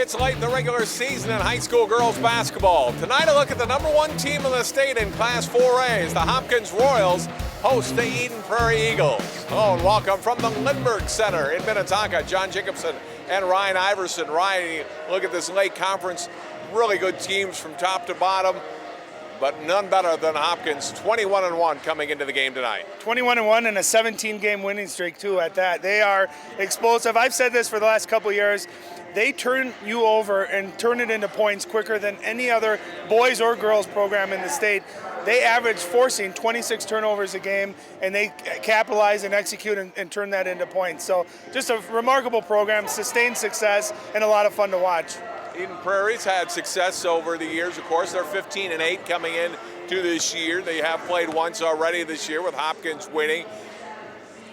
It's late in the regular season in high school girls basketball. Tonight, a look at the #1 team in the state in Class 4A as the Hopkins Royals host the Eden Prairie Eagles. Oh, and welcome from the Lindbergh Center in Minnetonka, John Jacobson and Ryan Iverson. Ryan, look at this late conference. Really good teams from top to bottom, but none better than Hopkins, 21-1 coming into the game tonight. 21-1 and a 17-game winning streak, too, at that. They are explosive. I've said this for the last couple of years. They turn you over and turn it into points quicker than any other boys or girls program in the state. They average forcing 26 turnovers a game, and they capitalize and execute and turn that into points. So just a remarkable program, sustained success, and a lot of fun to watch. Eden Prairie's had success over the years. Of course, they're 15-8 coming in to this year. They have played once already this year with Hopkins winning.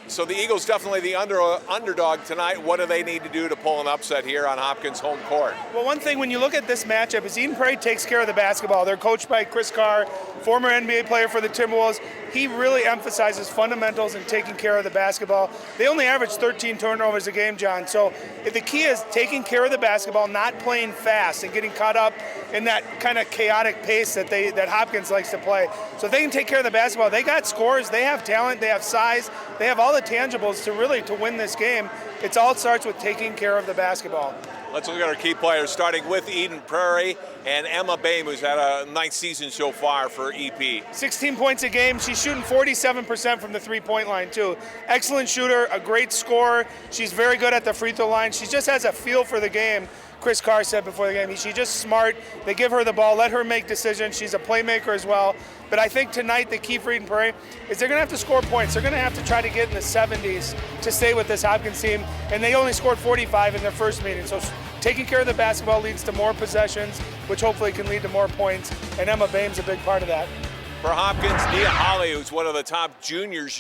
So the Eagles definitely the underdog tonight. What do they need to do to pull an upset here on Hopkins' home court? Well, one thing when you look at this matchup is Eden Prairie takes care of the basketball. They're coached by Chris Carr, former NBA player for the Timberwolves. He really emphasizes fundamentals and taking care of the basketball. They only average 13 turnovers a game, John. So the key is taking care of the basketball, not playing fast and getting caught up in that kind of chaotic pace that Hopkins likes to play. So if they can take care of the basketball, they got scores, they have talent, they have size, they have all the tangibles to win this game. It all starts with taking care of the basketball. Let's look at our key players, starting with Eden Prairie and Emma Boehm, who's had a nice season so far for EP. 16 points a game. She's shooting 47% from the three-point line, too. Excellent shooter, a great scorer. She's very good at the free throw line. She just has a feel for the game. Chris Carr said before the game, she's just smart. They give her the ball, let her make decisions. She's a playmaker as well. But I think tonight the key for Eden Prairie is they're going to have to score points. They're going to have to try to get in the 70s to stay with this Hopkins team. And they only scored 45 in their first meeting. So taking care of the basketball leads to more possessions, which hopefully can lead to more points. And Emma Boehm's a big part of that. For Hopkins, Nia Holly, who's one of the top juniors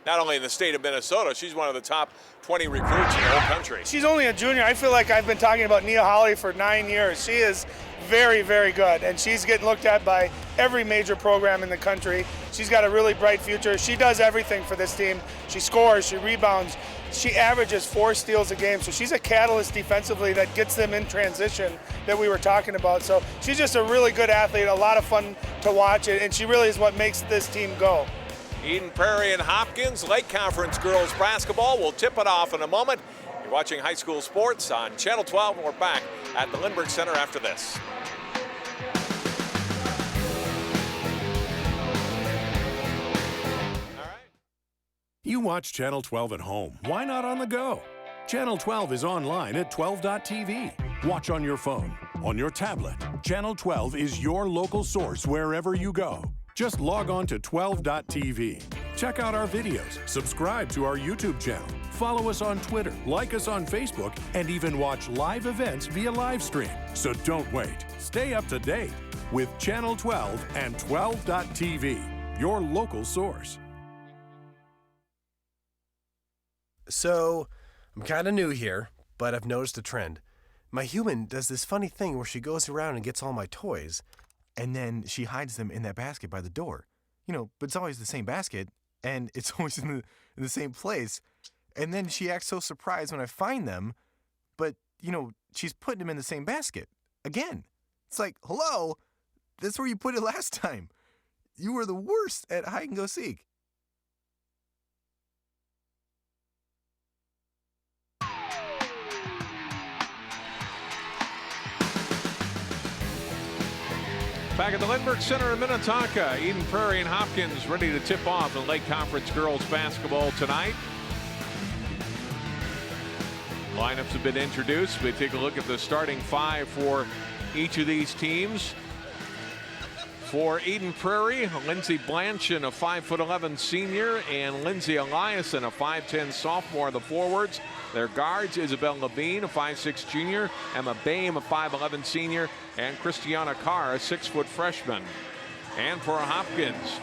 not only in the state of Minnesota, she's one of the top 20 recruits in the whole country. She's only a junior. I feel like I've been talking about Nia Holly for 9 years. She is very, very good, and she's getting looked at by every major program in the country. She's got a really bright future. She does everything for this team. She scores, she rebounds. She averages 4 steals a game, so she's a catalyst defensively that gets them in transition that we were talking about. So she's just a really good athlete, a lot of fun to watch, and she really is what makes this team go. Eden Prairie and Hopkins, Lake Conference girls basketball. We'll tip it off in a moment. You're watching High School Sports on Channel 12, and we're back at the Lindbergh Center after this. You watch Channel 12 at home. Why not on the go? Channel 12 is online at 12.tv. Watch on your phone, on your tablet. Channel 12 is your local source wherever you go. Just log on to 12.tv. Check out our videos, subscribe to our YouTube channel, follow us on Twitter, like us on Facebook, and even watch live events via live stream. So don't wait. Stay up to date with Channel 12 and 12.tv, your local source. So, I'm kind of new here, but I've noticed a trend. My human does this funny thing where she goes around and gets all my toys, and then she hides them in that basket by the door. But it's always the same basket, and it's always in the same place. And then she acts so surprised when I find them, but, she's putting them in the same basket. Again. It's like, hello, that's where you put it last time. You were the worst at hide and go seek. Back at the Lindbergh Center in Minnetonka, Eden Prairie and Hopkins ready to tip off the Lake Conference girls basketball tonight. Lineups have been introduced. We take a look at the starting 5 for each of these teams. For Eden Prairie, Lindsey Blanchin, a 5'11" senior, and Lindsay Eliason, a 5'10" sophomore, the forwards. Their guards, Isabel Levine, a 5'6" junior, Emma Boehm, a 5'11" senior, and Christiana Carr, a 6-foot freshman. And for Hopkins,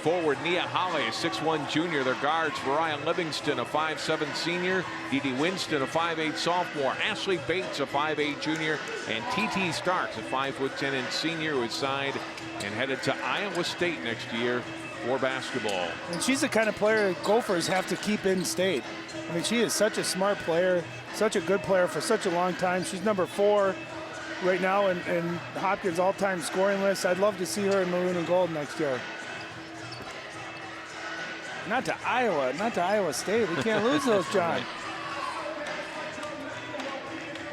forward Nia Holly, a 6'1" junior. Their guards, Mariah Livingston, a 5'7" senior, Dee Dee Winston, a 5'8" sophomore, Ashley Bates, a 5'8" junior, and T.T. Starks, a 5'10" senior, who is signed and headed to Iowa State next year for basketball. And she's the kind of player Gophers have to keep in state. I mean, she is such a smart player, such a good player for such a long time. She's number 4 right now in Hopkins' all-time scoring list. I'd love to see her in maroon and gold next year. Not to Iowa State. We can't lose those, John. Right.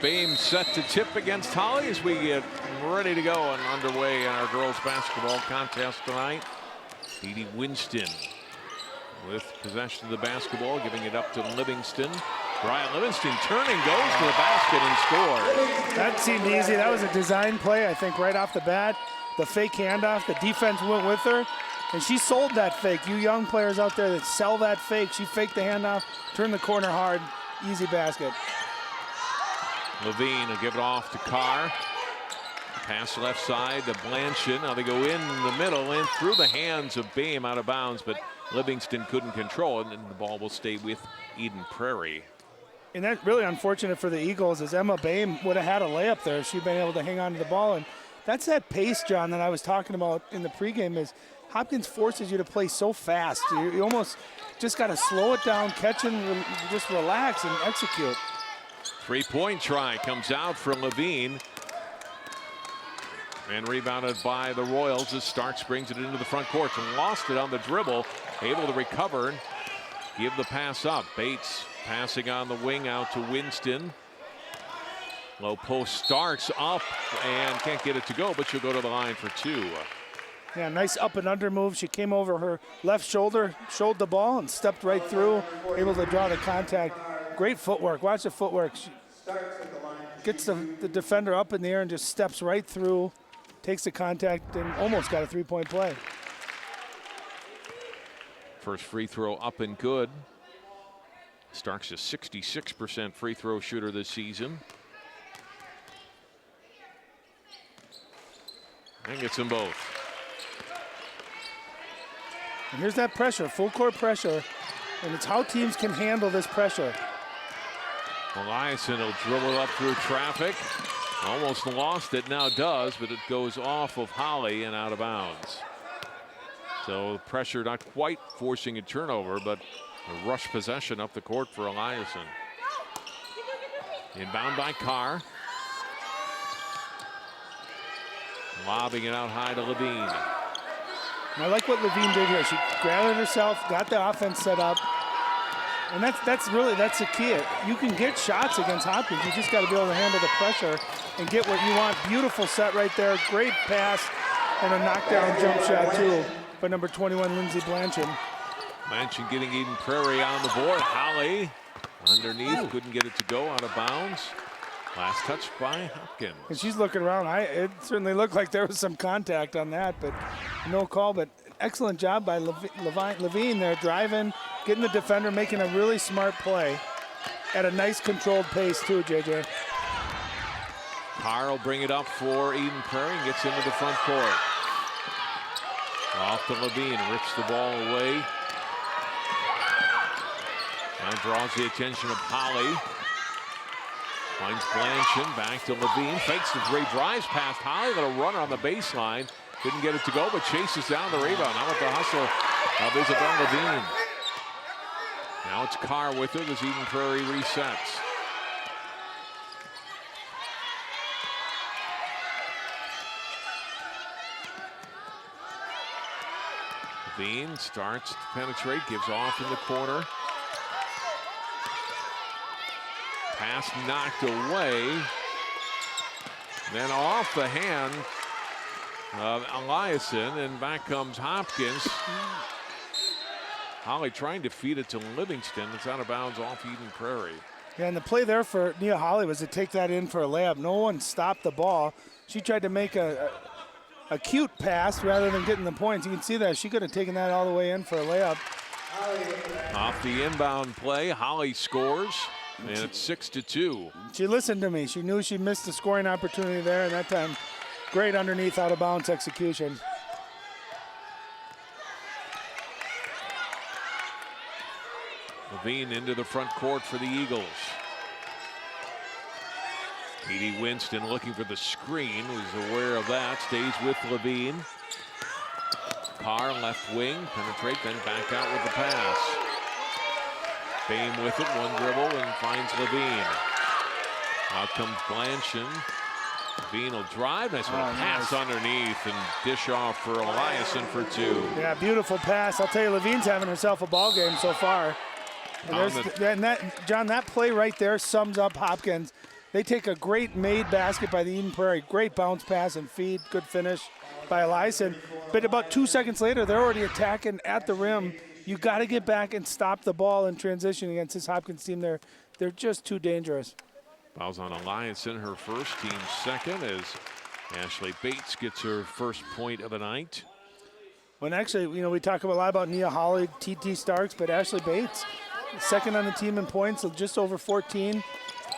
Beam set to tip against Holly as we get ready to go and underway in our girls basketball contest tonight. Edie Winston with possession of the basketball, giving it up to Livingston. Brian Livingston turning, goes to the basket and scores. That seemed easy. That was a design play, I think, right off the bat. The fake handoff, the defense went with her, and she sold that fake. You young players out there that sell that fake, she faked the handoff, turned the corner hard, easy basket. Levine will give it off to Carr. Pass left side to Blanchard. Now they go in the middle and through the hands of Bame out of bounds, but Livingston couldn't control it, and the ball will stay with Eden Prairie. And that's really unfortunate for the Eagles, as Emma Bame would have had a layup there if she'd been able to hang on to the ball. And that's that pace, John, that I was talking about in the pregame, is Hopkins forces you to play so fast. You almost just got to slow it down, catch and just relax and execute. Three-point try comes out from Levine. And rebounded by the Royals as Starks brings it into the front court and lost it on the dribble. Able to recover and give the pass up. Bates passing on the wing out to Winston. Low post, Starks up and can't get it to go, but she'll go to the line for 2. Yeah, nice up and under move. She came over her left shoulder, showed the ball and stepped right through, able to draw the contact. Great footwork. Watch the footwork. She gets the defender up in the air and just steps right through, takes the contact, and almost got a three-point play. First free throw up and good. Starks a 66% free throw shooter this season. And gets them both. And here's that pressure, full court pressure, and it's how teams can handle this pressure. Eliason will dribble up through traffic. Almost lost it, now does, but it goes off of Holly and out of bounds. So the pressure not quite forcing a turnover, but a rush possession up the court for Eliason. Inbound by Carr. Lobbing it out high to Levine. And I like what Levine did here. She gathered herself, got the offense set up. And that's the key. You can get shots against Hopkins. You just got to be able to handle the pressure and get what you want. Beautiful set right there. Great pass and a knockdown jump shot too by number 21, Lindsay Blanchard. Blanchard getting Eden Prairie on the board. Holly underneath, couldn't get it to go, out of bounds. Last touch by Hopkins. And she's looking around. It certainly looked like there was some contact on that, but no call. But excellent job by Levine there, driving, getting the defender, making a really smart play at a nice controlled pace too, JJ. Carr will bring it up for Eden Prairie and gets into the front court. Off to Levine, rips the ball away. Now draws the attention of Holly. Finds Blanchard, back to Levine, fakes the three, drives past Holly, little runner on the baseline. Didn't get it to go, but chases down the rebound. Now with the hustle of Isabel Levine. Now it's Carr with it as Eden Prairie resets. Levine starts to penetrate, gives off in the corner. Pass knocked away. Then off the hand of Eliason, and back comes Hopkins. Holly trying to feed it to Livingston. It's out of bounds off Eden Prairie. Yeah, and the play there for Nia Holly was to take that in for a layup. No one stopped the ball. She tried to make a cute pass rather than getting the points. You can see that she could have taken that all the way in for a layup. Off the inbound play, Holly scores, and it's 6-2. She listened to me. She knew she missed the scoring opportunity there, and that time, great underneath out of bounds execution. Levine into the front court for the Eagles. Edie Winston looking for the screen, was aware of that, stays with Levine. Carr, left wing, penetrate, then back out with the pass. Bame with it, one dribble, and finds Levine. Out comes Blanchard. Levine will drive, nice little pass underneath and dish off for Eliason for 2. Yeah, beautiful pass. I'll tell you, Levine's having herself a ball game so far. And John, that play right there sums up Hopkins. They take a great made basket by the Eden Prairie. Great bounce pass and feed. Good finish by Eliason. But about 2 seconds later, they're already attacking at the rim. You got to get back and stop the ball in transition against this Hopkins team. They're just too dangerous. Fouls on Eliason, her first, team second, as Ashley Bates gets her first point of the night. When actually, we talk a lot about Nia Holly, TT Starks, but Ashley Bates, second on the team in points, just over 14.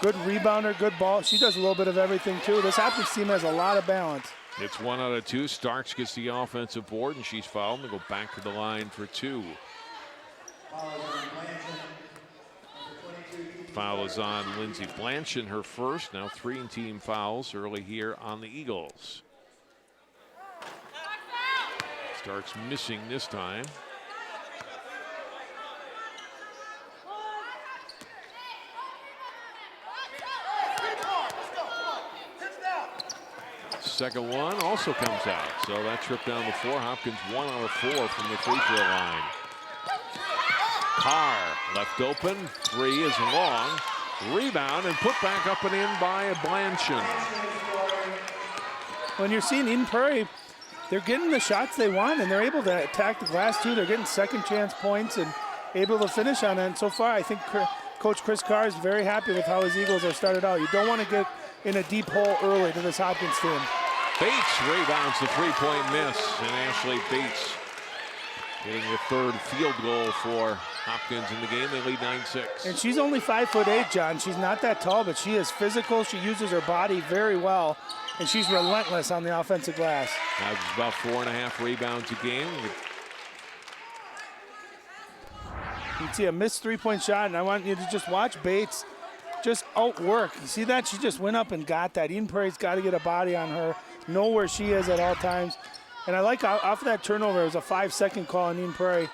Good rebounder, good ball. She does a little bit of everything, too. This Hopkins team has a lot of balance. It's 1 out of 2. Starks gets the offensive board, and she's fouled. They'll go back to the line for 2. Foul is on Lindsey Blanchard, her first. Now 3 team fouls early here on the Eagles. Starks missing this time. Second one also comes out. So that trip down the floor. Hopkins 1 out of 4 from the free throw line. Carr left open. 3 is long. Rebound and put back up and in by Blanchard. When you're seeing Eden Prairie, they're getting the shots they want and they're able to attack the glass too. They're getting second chance points and able to finish on it. And so far, I think Coach Chris Carr is very happy with how his Eagles are started out. You don't want to get in a deep hole early to this Hopkins team. Bates rebounds the three-point miss, and Ashley Bates getting the third field goal for Hopkins in the game. They lead 9-6. And she's only 5'8", John. She's not that tall, but she is physical. She uses her body very well, and she's relentless on the offensive glass. Averages about 4.5 rebounds a game. You can see a missed three-point shot, and I want you to just watch Bates just outwork. You see that? She just went up and got that. Eden Prairie's got to get a body on her, know where she is at all times. And I like off of that turnover, it was a 5-second call on Eden Prairie.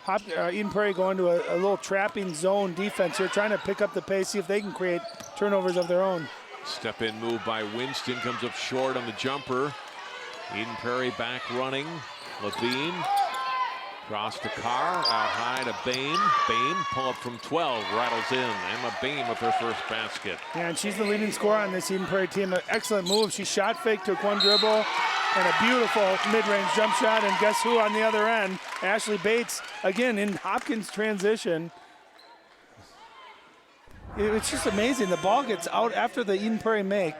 Eden Prairie going to a little trapping zone defense here, trying to pick up the pace, see if they can create turnovers of their own. Step in move by Winston, comes up short on the jumper. Eden Prairie back running. Levine cross to Carr, out high to Bame. Bame pull up from 12, rattles in. Emma Bame with her first basket. Yeah, and she's the leading scorer on this Eden Prairie team. An excellent move. She shot fake, took one dribble, and a beautiful mid-range jump shot. And guess who on the other end? Ashley Bates, again, in Hopkins transition. It's just amazing. The ball gets out after the Eden Prairie make.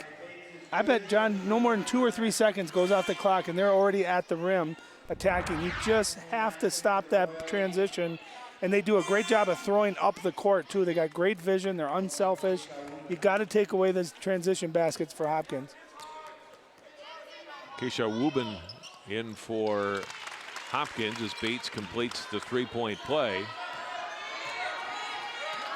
I bet, John, no more than 2 or 3 seconds goes off the clock, and they're already at the rim attacking. You just have to stop that transition, and they do a great job of throwing up the court, too. They got great vision. They're unselfish. You got to take away those transition baskets for Hopkins. Keisha Wubin in for Hopkins as Bates completes the three-point play.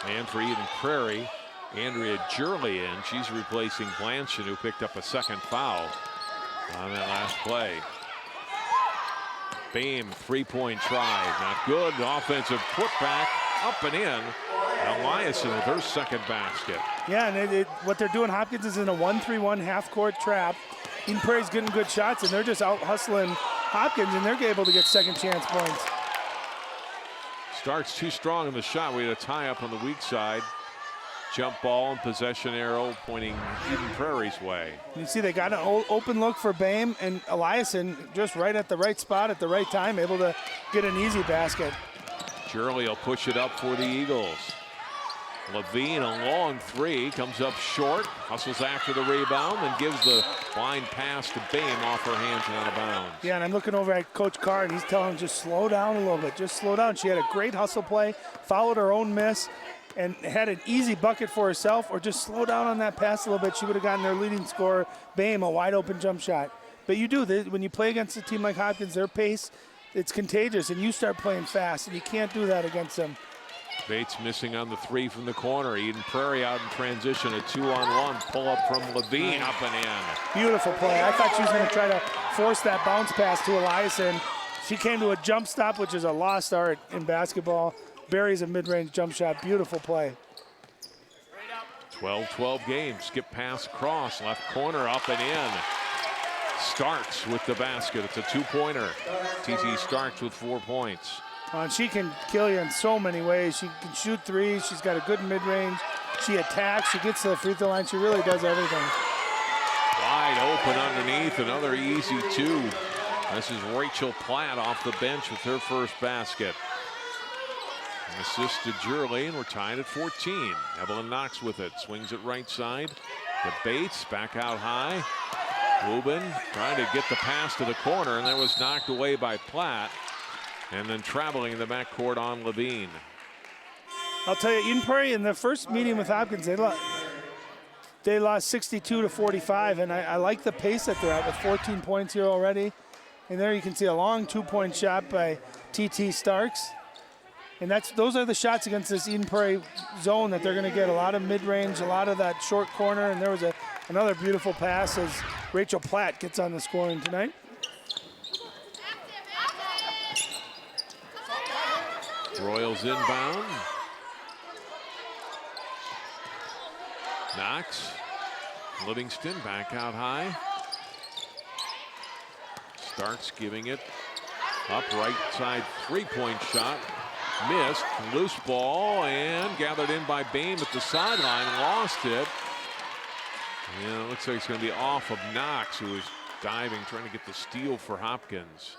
And for Eden Prairie, Andrea Jurley in. She's replacing Blanchard, who picked up a second foul on that last play. Bame, three-point try, not good. Offensive putback, up and in. Eliason with her second basket. Yeah, and what they're doing, Hopkins is in a 1-3-1 half-court trap. Eden Prairie's getting good shots, and they're just out hustling Hopkins, and they're able to get second chance points. Starks too strong in the shot. We had a tie up on the weak side. Jump ball and possession arrow pointing Eden Prairie's way. You see they got an open look for Bame, and Eliason just right at the right spot at the right time, able to get an easy basket. Jurley will push it up for the Eagles. Levine, a long three, comes up short, hustles after the rebound, and gives the blind pass to Bame off her hands and out of bounds. Yeah, and I'm looking over at Coach Carr, and he's telling him just slow down a little bit, just slow down. She had a great hustle play, followed her own miss, and had an easy bucket for herself, or just slow down on that pass a little bit. She would have gotten their leading scorer, Bame, a wide open jump shot. But you do, when you play against a team like Hopkins, their pace, it's contagious, and you start playing fast, and you can't do that against them. Bates missing on the three from the corner. Eden Prairie out in transition, a 2-on-1 pull up from Levine, up and in. Beautiful play. I thought she was going to try to force that bounce pass to Eliason. She came to a jump stop, which is a lost art in basketball. Buries a mid-range jump shot. Beautiful play. 12-12 game. Skip pass across. Left corner, up and in. Starks with the basket. It's a two-pointer. TT Starks with 4 points. And she can kill you in so many ways. She can shoot threes. She's got a good mid-range. She attacks. She gets to the free throw line. She really does everything. Wide open underneath. Another easy two. This is Rachel Platt off the bench with her first basket. An assist to Jerley, we're tied at 14. Evelyn Knox with it. Swings it right side. To Bates. Back out high. Lubin trying to get the pass to the corner, and that was knocked away by Platt. And then traveling in the backcourt on Levine. I'll tell you, Eden Prairie in the first meeting with Hopkins, they lost 62-45, and I like the pace that they're at with 14 points here already. And there you can see a long 2-point shot by TT Starks. And those are the shots against this Eden Prairie zone that they're going to get a lot of mid-range, a lot of that short corner. And there was another beautiful pass as Rachel Platt gets on the scoring tonight. Royals inbound. Knox. Livingston back out high. Starks giving it up right side, 3-point shot. Missed. Loose ball and gathered in by Bain at the sideline. Lost it. Yeah, it looks like it's going to be off of Knox, who was diving, trying to get the steal for Hopkins.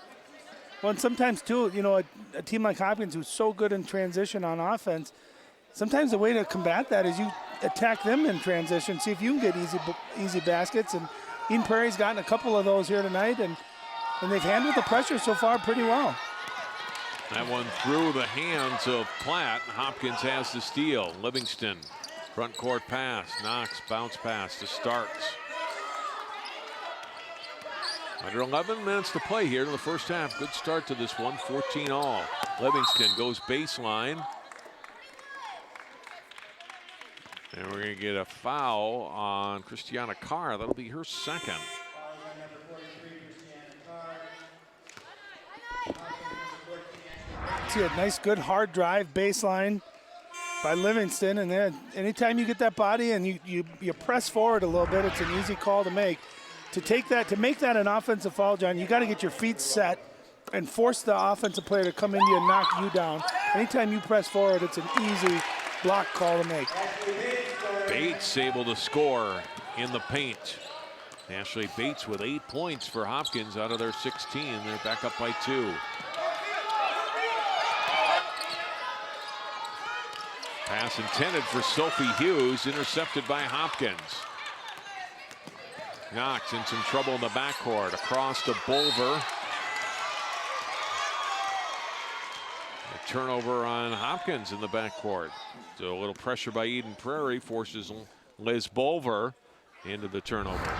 Well, and sometimes, too, you know, a team like Hopkins who's so good in transition on offense, sometimes the way to combat that is you attack them in transition, see if you can get easy baskets. And Eden Prairie's gotten a couple of those here tonight, and they've handled the pressure so far pretty well. That one through the hands of Platt. Hopkins has the steal. Livingston, front court pass. Knox, bounce pass to Starks. Under 11 minutes to play here in the first half. Good start to this one, 14 all. Livingston goes baseline. And we're going to get a foul on Christiana Carr. That'll be her second. See a nice, good, hard drive baseline by Livingston. And then anytime you get that body and you press forward a little bit, it's an easy call to make. To make that an offensive foul, John, you got to get your feet set and force the offensive player to come into you and knock you down. Anytime you press forward, it's an easy block call to make. Bates able to score in the paint. Ashley Bates with 8 points for Hopkins out of their 16. They're back up by 2. Pass intended for Sophie Hughes, intercepted by Hopkins. Knox in some trouble in the backcourt. Across to Bulver. A turnover on Hopkins in the backcourt. So a little pressure by Eden Prairie forces Liz Bulver into the turnover.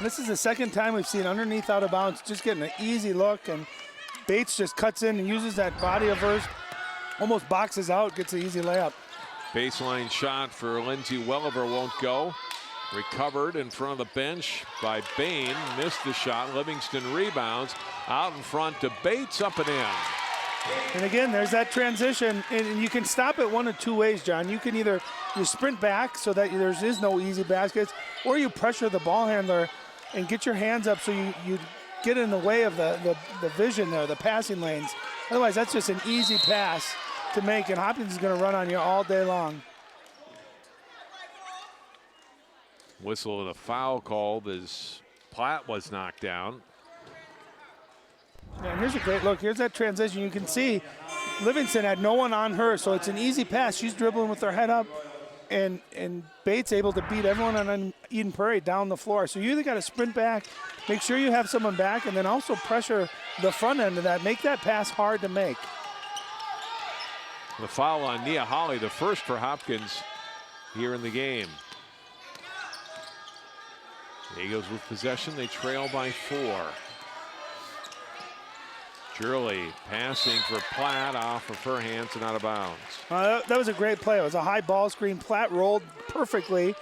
This is the second time we've seen underneath out of bounds, just getting an easy look, and Bates just cuts in and uses that body of hers, almost boxes out, gets an easy layup. Baseline shot for Lindsay Welliver won't go. Recovered in front of the bench by Bain. Missed the shot. Livingston rebounds. Out in front to Bates, up and in. And again, there's that transition, and you can stop it one of two ways, John. You can either sprint back so that there is no easy baskets, or you pressure the ball handler and get your hands up so you get in the way of the vision there, the passing lanes. Otherwise, that's just an easy pass to make, and Hopkins is going to run on you all day long. Whistle and a foul called as Platt was knocked down. Yeah, and here's a great look. Here's that transition. You can see Livingston had no one on her, so it's an easy pass. She's dribbling with her head up, and Bates able to beat everyone on Eden Prairie down the floor. So you either got to sprint back, make sure you have someone back, and then also pressure the front end of that. Make that pass hard to make. The foul on Nia Holly, the first for Hopkins here in the game. The Eagles with possession. They trail by 4. Shirley passing for Platt off of her hands and out of bounds. That was a great play. It was a high ball screen. Platt rolled perfectly,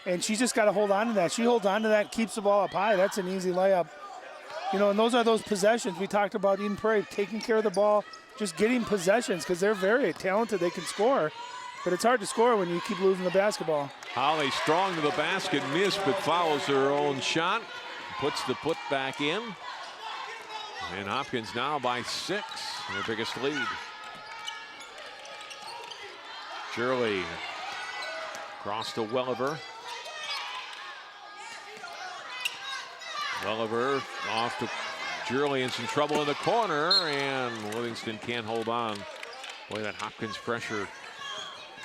and she just got to hold on to that. She holds on to that, keeps the ball up high. That's an easy layup. You know, and those are those possessions. We talked about Eden Prairie taking care of the ball, just getting possessions because they're very talented. They can score, but it's hard to score when you keep losing the basketball. Holly strong to the basket, missed, but fouls her own shot. Puts the put back in. And Hopkins now by 6, their biggest lead. Shirley across to Welliver. Welliver off to Shirley in some trouble in the corner, and Livingston can't hold on. Boy, that Hopkins pressure,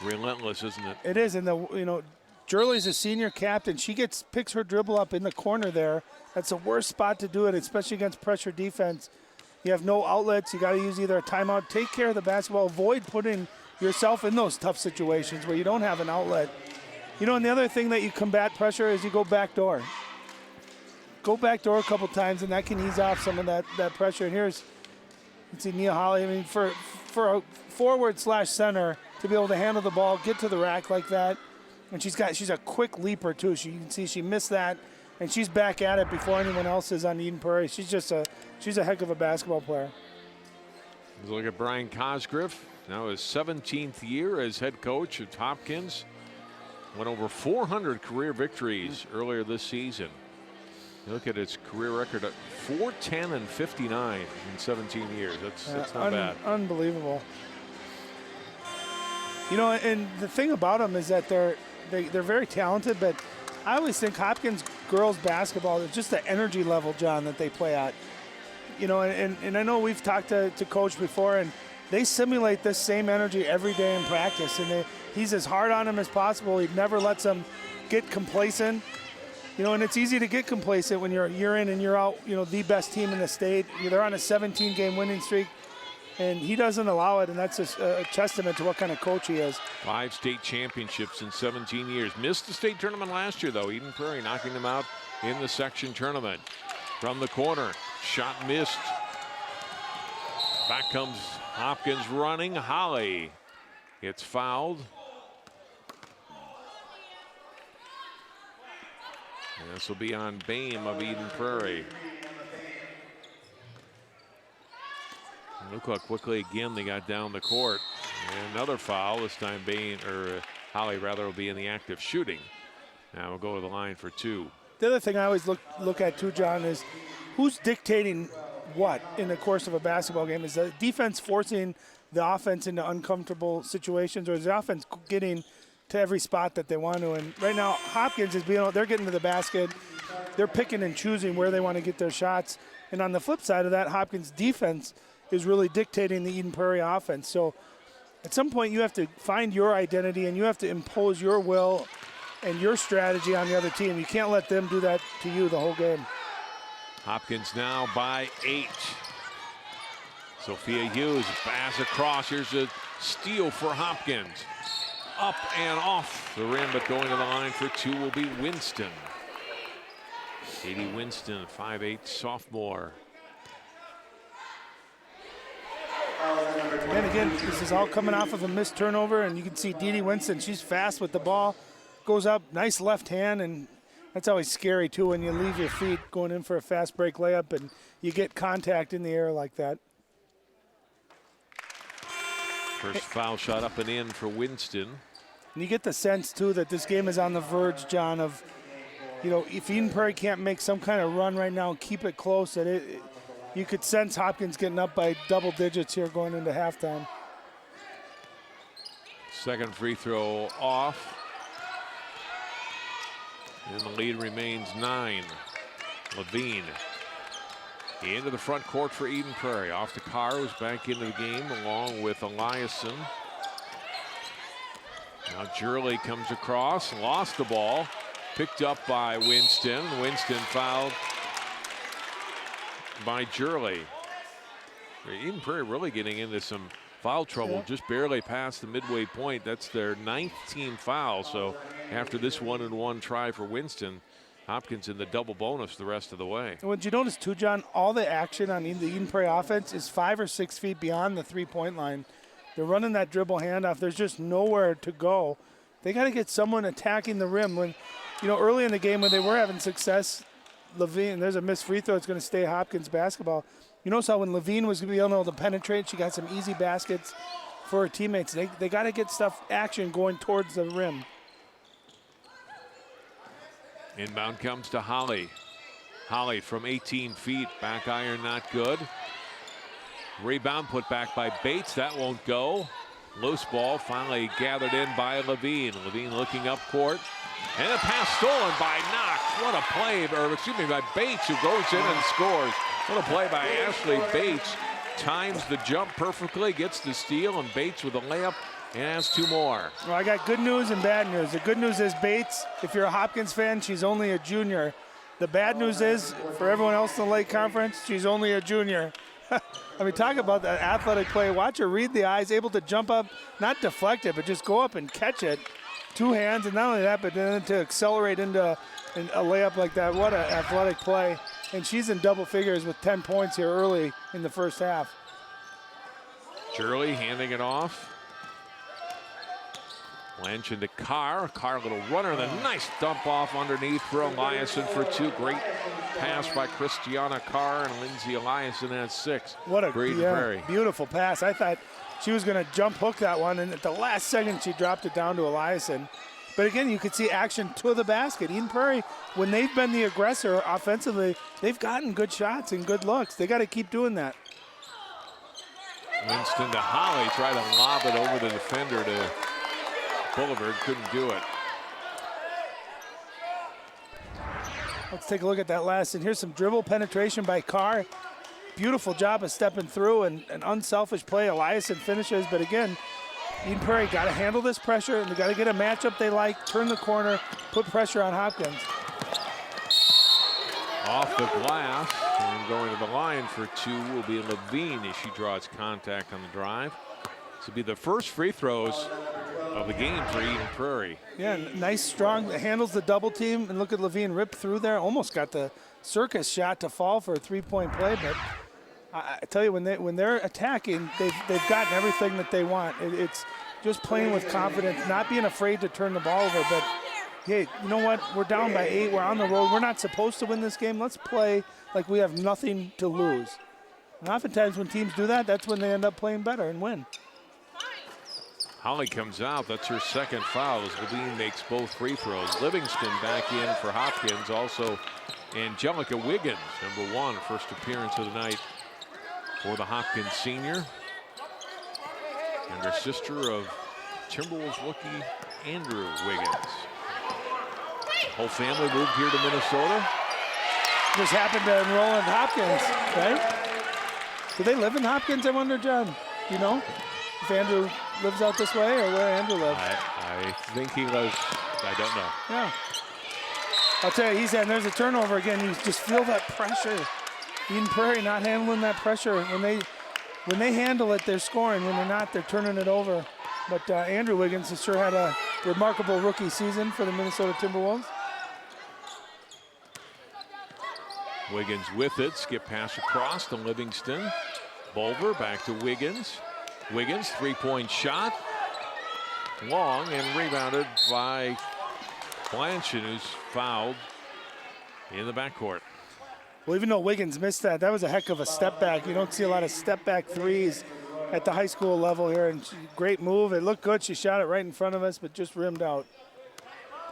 relentless, isn't it? It is, and Shirley's a senior captain. She picks her dribble up in the corner there. That's the worst spot to do it, especially against pressure defense. You have no outlets. You got to use either a timeout. Take care of the basketball. Avoid putting yourself in those tough situations where you don't have an outlet. You know, and the other thing that you combat pressure is you go backdoor. Go backdoor a couple times, and that can ease off some of that pressure. And you see Nia Holly. I mean, for a forward/center to be able to handle the ball, get to the rack like that, and she's a quick leaper too. You can see she missed that, and she's back at it before anyone else is on Eden Prairie. She's a heck of a basketball player. Let's look at Brian Cosgriff. Now his 17th year as head coach at Hopkins. Went over 400 career victories earlier this season. You look at his career record at 410-59 in 17 years. That's not bad. Unbelievable. You know, and the thing about them is that they're very talented, but I always think Hopkins girls basketball is just the energy level, John, that they play at. You know, and I know we've talked to Coach before, and they simulate this same energy every day in practice, and he's as hard on them as possible. He never lets them get complacent. You know, and it's easy to get complacent when you're year in and year out, you know, the best team in the state. They're on a 17-game winning streak, and he doesn't allow it, and that's a testament to what kind of coach he is. 5 state championships in 17 years. Missed the state tournament last year, though. Eden Prairie knocking them out in the section tournament. From the corner, shot missed. Back comes Hopkins running. Holly gets fouled. And this will be on Boehm of Eden Prairie. And look how quickly again they got down the court. And another foul. This time Holly will be in the act of shooting. Now we'll go to the line for 2. The other thing I always look at too, John, is who's dictating what in the course of a basketball game? Is the defense forcing the offense into uncomfortable situations, or is the offense getting to every spot that they want to? And right now, Hopkins they're getting to the basket. They're picking and choosing where they want to get their shots. And on the flip side of that, Hopkins' defense is really dictating the Eden Prairie offense. So at some point, you have to find your identity, and you have to impose your will and your strategy on the other team. You can't let them do that to you the whole game. Hopkins now by 8. Sophia Hughes pass across. Here's a steal for Hopkins. Up and off the rim, but going to the line for 2 will be Winston. Katie Winston, 5'8" sophomore. And again, this is all coming off of a missed turnover, and you can see Dee Winston, she's fast with the ball, goes up, nice left hand, and that's always scary too when you leave your feet going in for a fast break layup and you get contact in the air like that. First foul shot up and in for Winston. And you get the sense too that this game is on the verge, John, of, you know, if Eden Prairie can't make some kind of run right now and keep it close, that you could sense Hopkins getting up by double digits here going into halftime. Second free throw off. And the lead remains 9. Levine into the front court for Eden Prairie. Off to Carr, who's back into the game along with Eliason. Now Gurley comes across, lost the ball. Picked up by Winston. Winston fouled by Gurley. Eden Prairie really getting into some foul trouble, just barely past the midway point. That's their 9th team foul. So after this 1-and-1 try for Winston, Hopkins in the double bonus the rest of the way. And what you notice too, John, all the action on the Eden Prairie offense is 5 or 6 feet beyond the three-point line. They're running that dribble handoff. There's just nowhere to go. They got to get someone attacking the rim. When, you know, early in the game when they were having success, Levine, there's a missed free throw. It's going to stay Hopkins basketball. You notice how when Levine was going to be able to penetrate, she got some easy baskets for her teammates. They got to get action going towards the rim. Inbound comes to Holly. Holly from 18 feet. Back iron not good. Rebound put back by Bates. That won't go. Loose ball finally gathered in by Levine. Levine looking up court. And a pass stolen by Knox. What a play, by Bates, who goes in and scores. What a play by Ashley Bates. Times the jump perfectly, gets the steal, and Bates with a layup and has 2 more. Well, I got good news and bad news. The good news is Bates, if you're a Hopkins fan, she's only a junior. The bad news is, for everyone else in the Lake Conference, she's only a junior. I mean, talk about that athletic play. Watch her read the eyes, able to jump up, not deflect it, but just go up and catch it. 2 hands, and not only that, but then to accelerate into a layup like that. What an athletic play. And she's in double figures with 10 points here early in the first half. Shirley handing it off. Blanch into Carr. Carr, a little runner, and a nice dump off underneath for Eliason for 2. Great pass by Christiana Carr, and Lindsay Eliason has 6. What a Prairie. Beautiful pass. I thought she was going to jump hook that one, and at the last second she dropped it down to Eliason. But again, you could see action to the basket. Eden Prairie, when they've been the aggressor offensively, they've gotten good shots and good looks. They got to keep doing that. Winston to Holly, try to lob it over the defender to Boulevard, couldn't do it. Let's take a look at that last. And here's some dribble penetration by Carr. Beautiful job of stepping through and an unselfish play. Eliason finishes, but again, Eden Prairie got to handle this pressure, and they got to get a matchup they like, turn the corner, put pressure on Hopkins. Off the glass, and going to the line for 2 will be Levine as she draws contact on the drive. This will be the first free throws of the game for Eden Prairie. Yeah, nice, strong, handles the double team, and look at Levine rip through there. Almost got the circus shot to fall for a 3-point play, but I tell you, when they're attacking, they've gotten everything that they want. It's just playing with confidence, not being afraid to turn the ball over. But hey, you know what? We're down by 8. We're on the road. We're not supposed to win this game. Let's play like we have nothing to lose. And oftentimes when teams do that, that's when they end up playing better and win. Holly comes out. That's her 2nd foul as Levine makes both free throws. Livingston back in for Hopkins. Also, Angelica Wiggins, number 1, first appearance of the night for the Hopkins senior. And her sister of Timberwolves rookie Andrew Wiggins. Whole family moved here to Minnesota. Just happened to enroll in Hopkins, right? Do they live in Hopkins, I wonder, John? You know? If Andrew lives out this way or where Andrew lives? I think he lives, I don't know. Yeah. I'll tell you, and there's a turnover again. You just feel that pressure. Eden Prairie not handling that pressure. When they handle it, they're scoring. When they're not, they're turning it over. But Andrew Wiggins has sure had a remarkable rookie season for the Minnesota Timberwolves. Wiggins with it, skip pass across to Livingston. Bulver back to Wiggins. Wiggins, 3-point shot. Long and rebounded by Blanchard, who's fouled in the backcourt. Well, even though Wiggins missed that was a heck of a step back. You don't see a lot of step back threes at the high school level here. And great move. It looked good. She shot it right in front of us, but just rimmed out.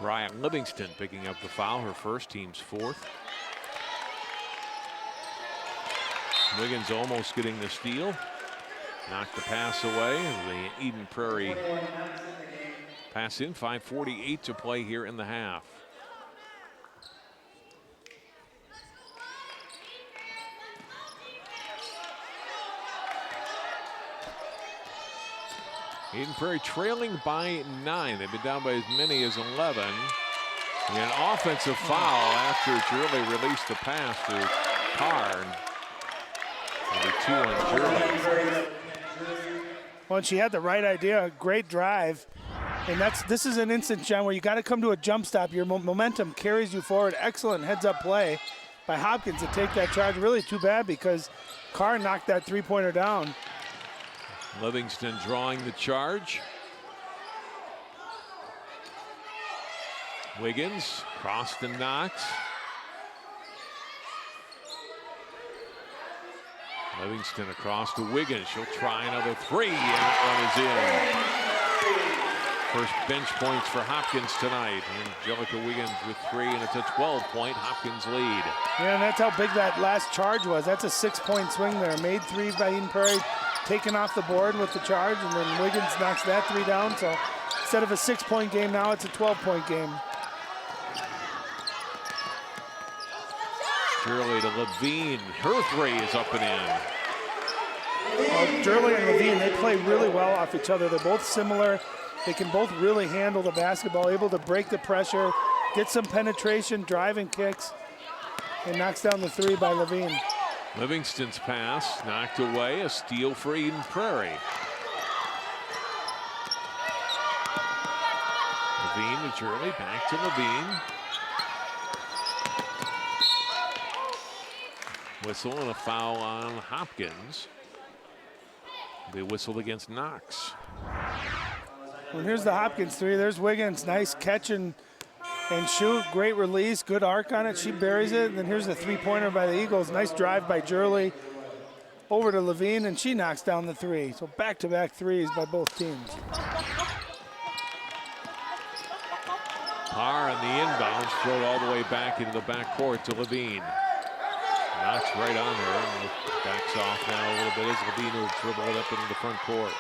Brian Livingston picking up the foul, her first, team's 4th. Wiggins almost getting the steal. Knocked the pass away. The Eden Prairie pass in. 5:48 to play here in the half. Eden Prairie trailing by 9. They've been down by as many as 11. And an offensive foul after Shirley released the pass to Carr. Number 2 on Shirley. Well, and she had the right idea, a great drive. And this is an instance, John, where you got to come to a jump stop. Your momentum carries you forward. Excellent heads-up play by Hopkins to take that charge. Really too bad because Carr knocked that 3-pointer down. Livingston drawing the charge. Wiggins crossed and knocks. Livingston across to Wiggins. She'll try another three, and that one is in. First bench points for Hopkins tonight. Angelica Wiggins with 3, and it's a 12-point Hopkins lead. Yeah, and that's how big that last charge was. That's a 6-point swing there. Made 3 by Eden Prairie, taken off the board with the charge, and then Wiggins knocks that 3 down. So instead of a 6-point game, now it's a 12-point game. Shirley to Levine. Her 3 is up and in. Well, Shirley and Levine, they play really well off each other. They're both similar. They can both really handle the basketball, able to break the pressure, get some penetration, driving kicks, and knocks down the 3 by Levine. Livingston's pass knocked away. A steal for Eden Prairie. Levine to Shirley. Back to Levine. Whistle and a foul on Hopkins. They whistled against Knox. Well, here's the Hopkins 3. There's Wiggins. Nice catch and shoot. Great release. Good arc on it. She buries it. And then here's the 3-pointer by the Eagles. Nice drive by Shirley over to Levine, and she knocks down the 3. So back-to-back 3s by both teams. Parr on the inbounds, throw it all the way back into the backcourt to Levine. Knox right on her, and backs off now a little bit as Levine will dribble it up into the front court.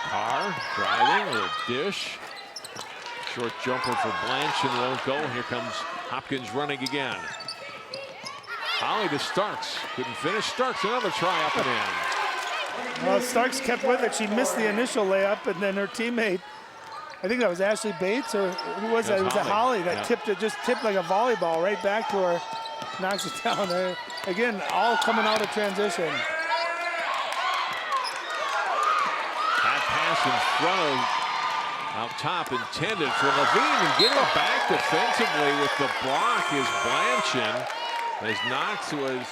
Parr driving with a dish. Short jumper for Blanchard won't go. Here comes Hopkins running again. Holly to Starks. Couldn't finish. Starks another try up and in. Well, Starks kept with it. She missed the initial layup, and then her teammate, I think that was Ashley Bates, or who was that? It was a Holly that tipped it, just tipped like a volleyball right back to her. Knocks it down there. Again, all coming out of transition. Pass in front of, out top, intended for Levine, and getting back defensively with the block is Blanchard, as Knox was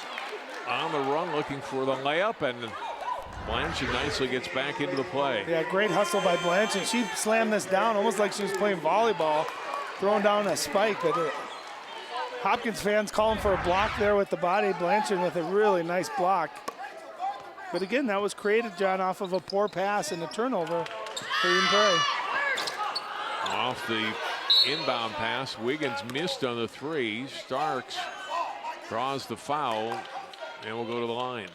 on the run looking for the layup, and Blanchard nicely gets back into the play. Yeah, great hustle by Blanchard. She slammed this down almost like she was playing volleyball, throwing down a spike. But Hopkins fans calling for a block there with the body. Blanchard with a really nice block. But again, that was created, John, off of a poor pass and a turnover for Eden Prairie. Off the inbound pass, Wiggins missed on the 3. Starks draws the foul, and will go to the line.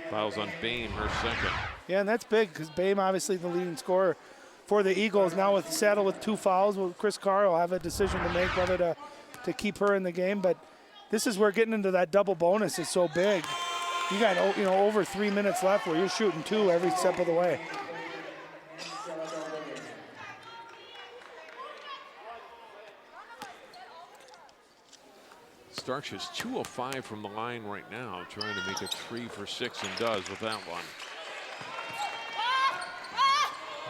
Fouls on Boehm, her second. Yeah, and that's big because Boehm obviously the leading scorer for the Eagles. Now with saddled with 2 fouls, well, Chris Carr will have a decision to make whether to keep her in the game. But this is where getting into that double bonus is so big. You got over 3 minutes left where you're shooting 2 every step of the way. Starks is 2 of 5 from the line right now, trying to make it 3 for 6, and does with that one.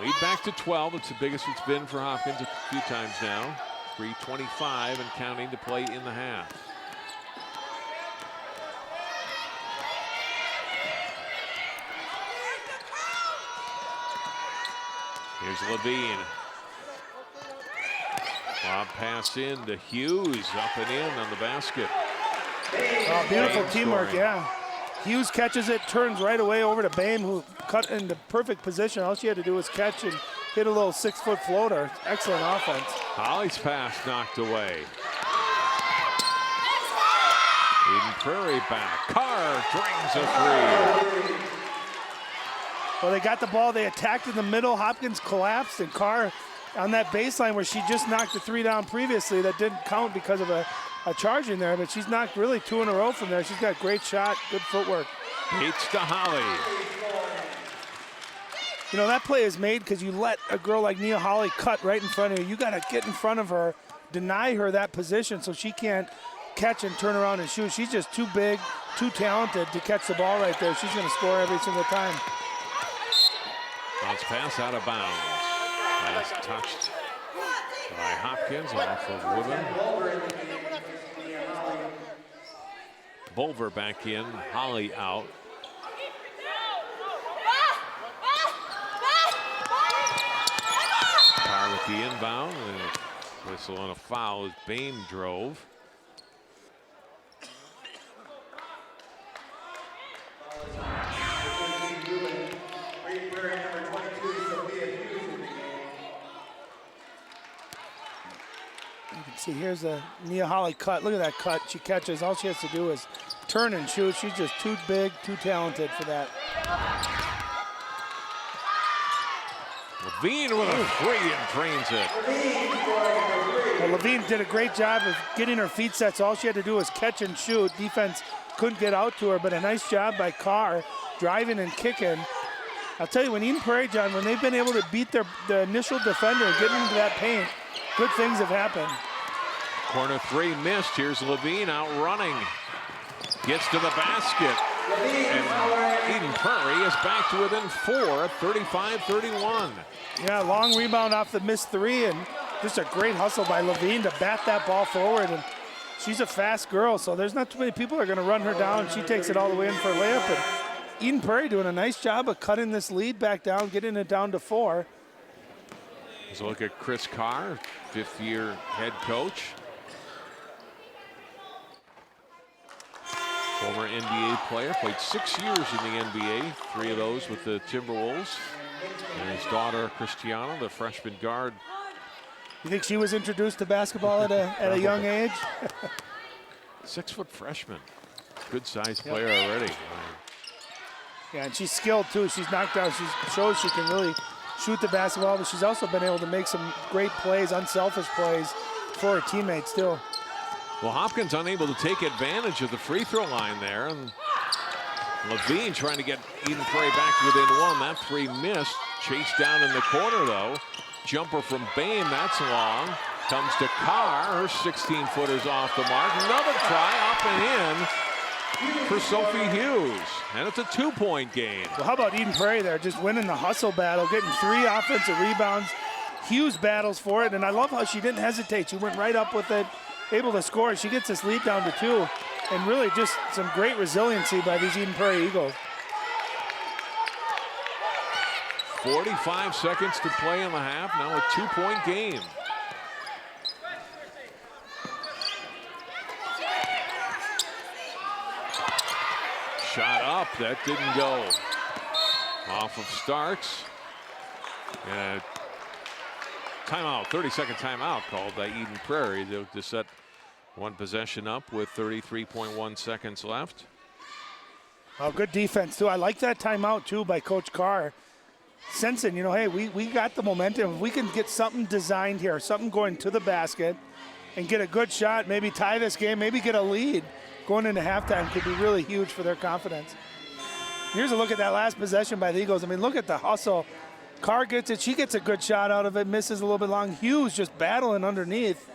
Lead back to 12. It's the biggest it's been for Hopkins a few times now. 3:25 and counting to play in the half. Here's Levine. Lob pass in to Hughes, up and in on the basket. Oh, beautiful teamwork, yeah. Hughes catches it, turns right away over to Boehm, who cut into perfect position. All she had to do was catch and hit a little 6-foot floater. Excellent offense. Holly's pass knocked away. Eden Prairie back. Carr brings a 3. Well, they got the ball. They attacked in the middle. Hopkins collapsed, and Carr on that baseline where she just knocked the 3 down previously. That didn't count because of a charge in there, but she's knocked really 2 in a row from there. She's got great shot, good footwork. Bates to Holly. You know, that play is made because you let a girl like Nia Holly cut right in front of you. You got to get in front of her, deny her that position so she can't catch and turn around and shoot. She's just too big, too talented to catch the ball right there. She's going to score every single time. Bounce pass out of bounds. Pass touched by Hopkins off of Woodman. Bulver back in, Holly out. Carr with with the inbound. And whistle on a foul as Bain drove. See, here's a Nia Holly cut. Look at that cut. She catches. All she has to do is turn and shoot. She's just too big, too talented for that. Levine with a three and drains it. Well, Levine did a great job of getting her feet set, so all she had to do was catch and shoot. Defense couldn't get out to her, but a nice job by Carr driving and kicking. I'll tell you, when Eden Prairie, John, when they've been able to beat the initial defender and get into that paint, good things have happened. Corner three missed. Here's Levine out running. Gets to the basket. And Eden Prairie is back to within 4, 35-31. Yeah, long rebound off the missed three, and just a great hustle by Levine to bat that ball forward. And she's a fast girl, so there's not too many people that are going to run her down. She takes it all the way in for a layup. And Eden Prairie doing a nice job of cutting this lead back down, getting it down to 4. Let's look at Chris Carr, fifth-year head coach. Former NBA player, played 6 years in the NBA, 3 of those with the Timberwolves. And his daughter, Christiana, the freshman guard. You think she was introduced to basketball at a young age? 6-foot freshman. Good-sized player already. Yeah, and she's skilled, too. She's knocked out. She shows she can really shoot the basketball, but she's also been able to make some great plays, unselfish plays for her teammates, too. Well, Hopkins unable to take advantage of the free throw line there. And Levine trying to get Eden Prairie back to within 1. That three missed. Chased down in the corner, though. Jumper from Bain, that's long. Comes to Carr. Her 16-footer's off the mark. Another try up and in for Sophie Hughes. And it's a 2-point game. Well, how about Eden Prairie there? Just winning the hustle battle, getting 3 offensive rebounds. Hughes battles for it, and I love how she didn't hesitate. She went right up with it. Able to score. She gets this lead down to 2, and really just some great resiliency by these Eden Prairie Eagles. 45 seconds to play in the half. Now a 2-point game. Shot up. That didn't go. Off of Starks. And timeout, 30-second timeout called by Eden Prairie to set one possession up with 33.1 seconds left. Oh, good defense, too. I like that timeout, too, by Coach Carr. Sensing, hey, we got the momentum. If we can get something designed here, something going to the basket and get a good shot, maybe tie this game, maybe get a lead going into halftime could be really huge for their confidence. Here's a look at that last possession by the Eagles. I mean, look at the hustle. Carr gets it. She gets a good shot out of it, misses a little bit long. Hughes just battling underneath.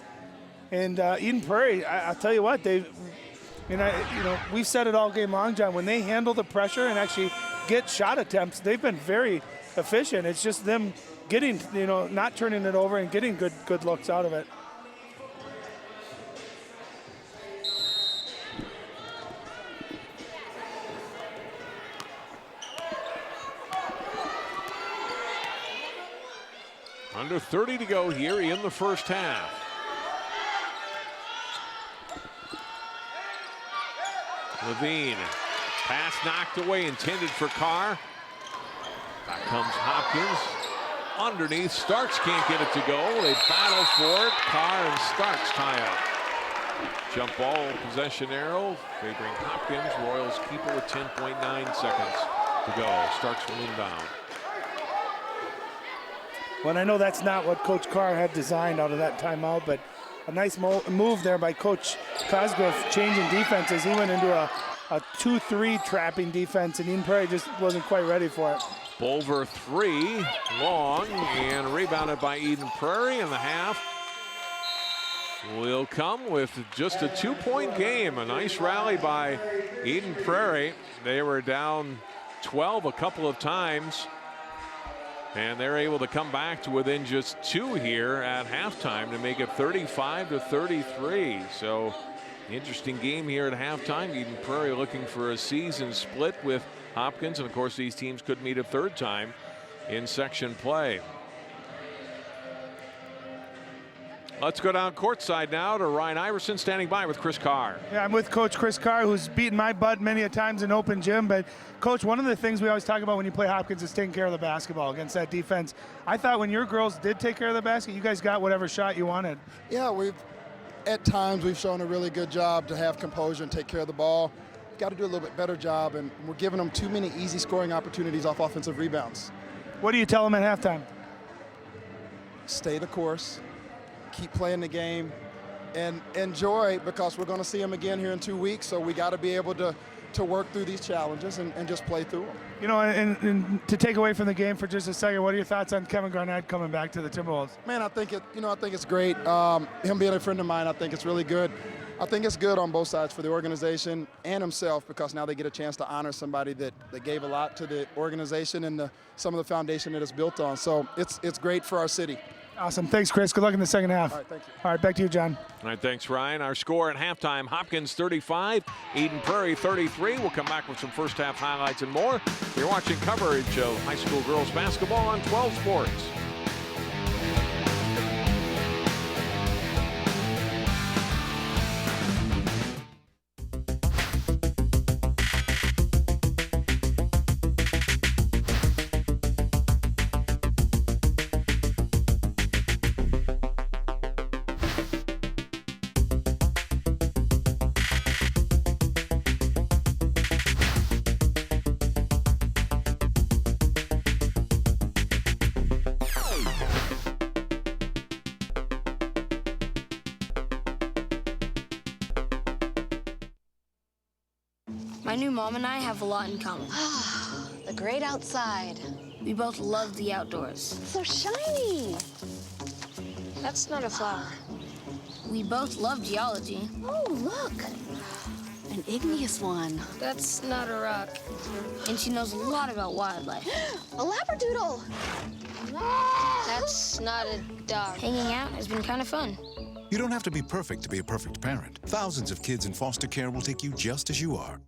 And Eden Prairie, I'll tell you what, we've said it all game long, John. When they handle the pressure and actually get shot attempts, they've been very efficient. It's just them getting, not turning it over and getting good looks out of it. Under 30 to go here in the first half. Levine, pass knocked away, intended for Carr. Back comes Hopkins. Underneath, Starks can't get it to go. They battle for it. Carr and Starks tie up. Jump ball, possession arrow, favoring Hopkins. Royals keep it with 10.9 seconds to go. Starks will inbound. Well, and I know that's not what Coach Carr had designed out of that timeout, but a nice move there by Coach Cosgrove, changing defenses. He went into a 2-3 trapping defense, and Eden Prairie just wasn't quite ready for it. Bulver 3, long, and rebounded by Eden Prairie in the half. Will come with just a 2-point game. A nice rally by Eden Prairie. They were down 12 a couple of times, and they're able to come back to within just 2 here at halftime to make it 35-33. So interesting game here at halftime. Eden Prairie looking for a season split with Hopkins, and of course these teams could meet a third time in section play. Let's go down courtside now to Ryan Iverson standing by with Chris Carr. Yeah, I'm with Coach Chris Carr, who's beaten my butt many a times in open gym. But, Coach, one of the things we always talk about when you play Hopkins is taking care of the basketball against that defense. I thought when your girls did take care of the basket, you guys got whatever shot you wanted. Yeah, at times we've shown a really good job to have composure and take care of the ball. Got to do a little bit better job, and we're giving them too many easy scoring opportunities off offensive rebounds. What do you tell them at halftime? Stay the course. Keep playing the game and enjoy, because we're going to see them again here in 2 weeks. So we got to be able to work through these challenges and just play through them. You know, and to take away from the game for just a second, what are your thoughts on Kevin Garnett coming back to the Timberwolves? Man, I think it's great. Him being a friend of mine, I think it's really good. I think it's good on both sides for the organization and himself, because now they get a chance to honor somebody that gave a lot to the organization and some of the foundation that it's built on. So it's great for our city. Awesome. Thanks, Chris. Good luck in the second half. All right, thank you. All right, back to you, John. All right, thanks, Ryan. Our score at halftime, Hopkins 35, Eden Prairie 33. We'll come back with some first half highlights and more. You're watching coverage of high school girls basketball on 12 Sports. My new mom and I have a lot in common. The great outside. We both love the outdoors. So shiny. That's not a flower. We both love geology. Oh, look. An igneous one. That's not a rock. And she knows a lot about wildlife. A labradoodle. That's not a dog. Hanging out has been kind of fun. You don't have to be perfect to be a perfect parent. Thousands of kids in foster care will take you just as you are.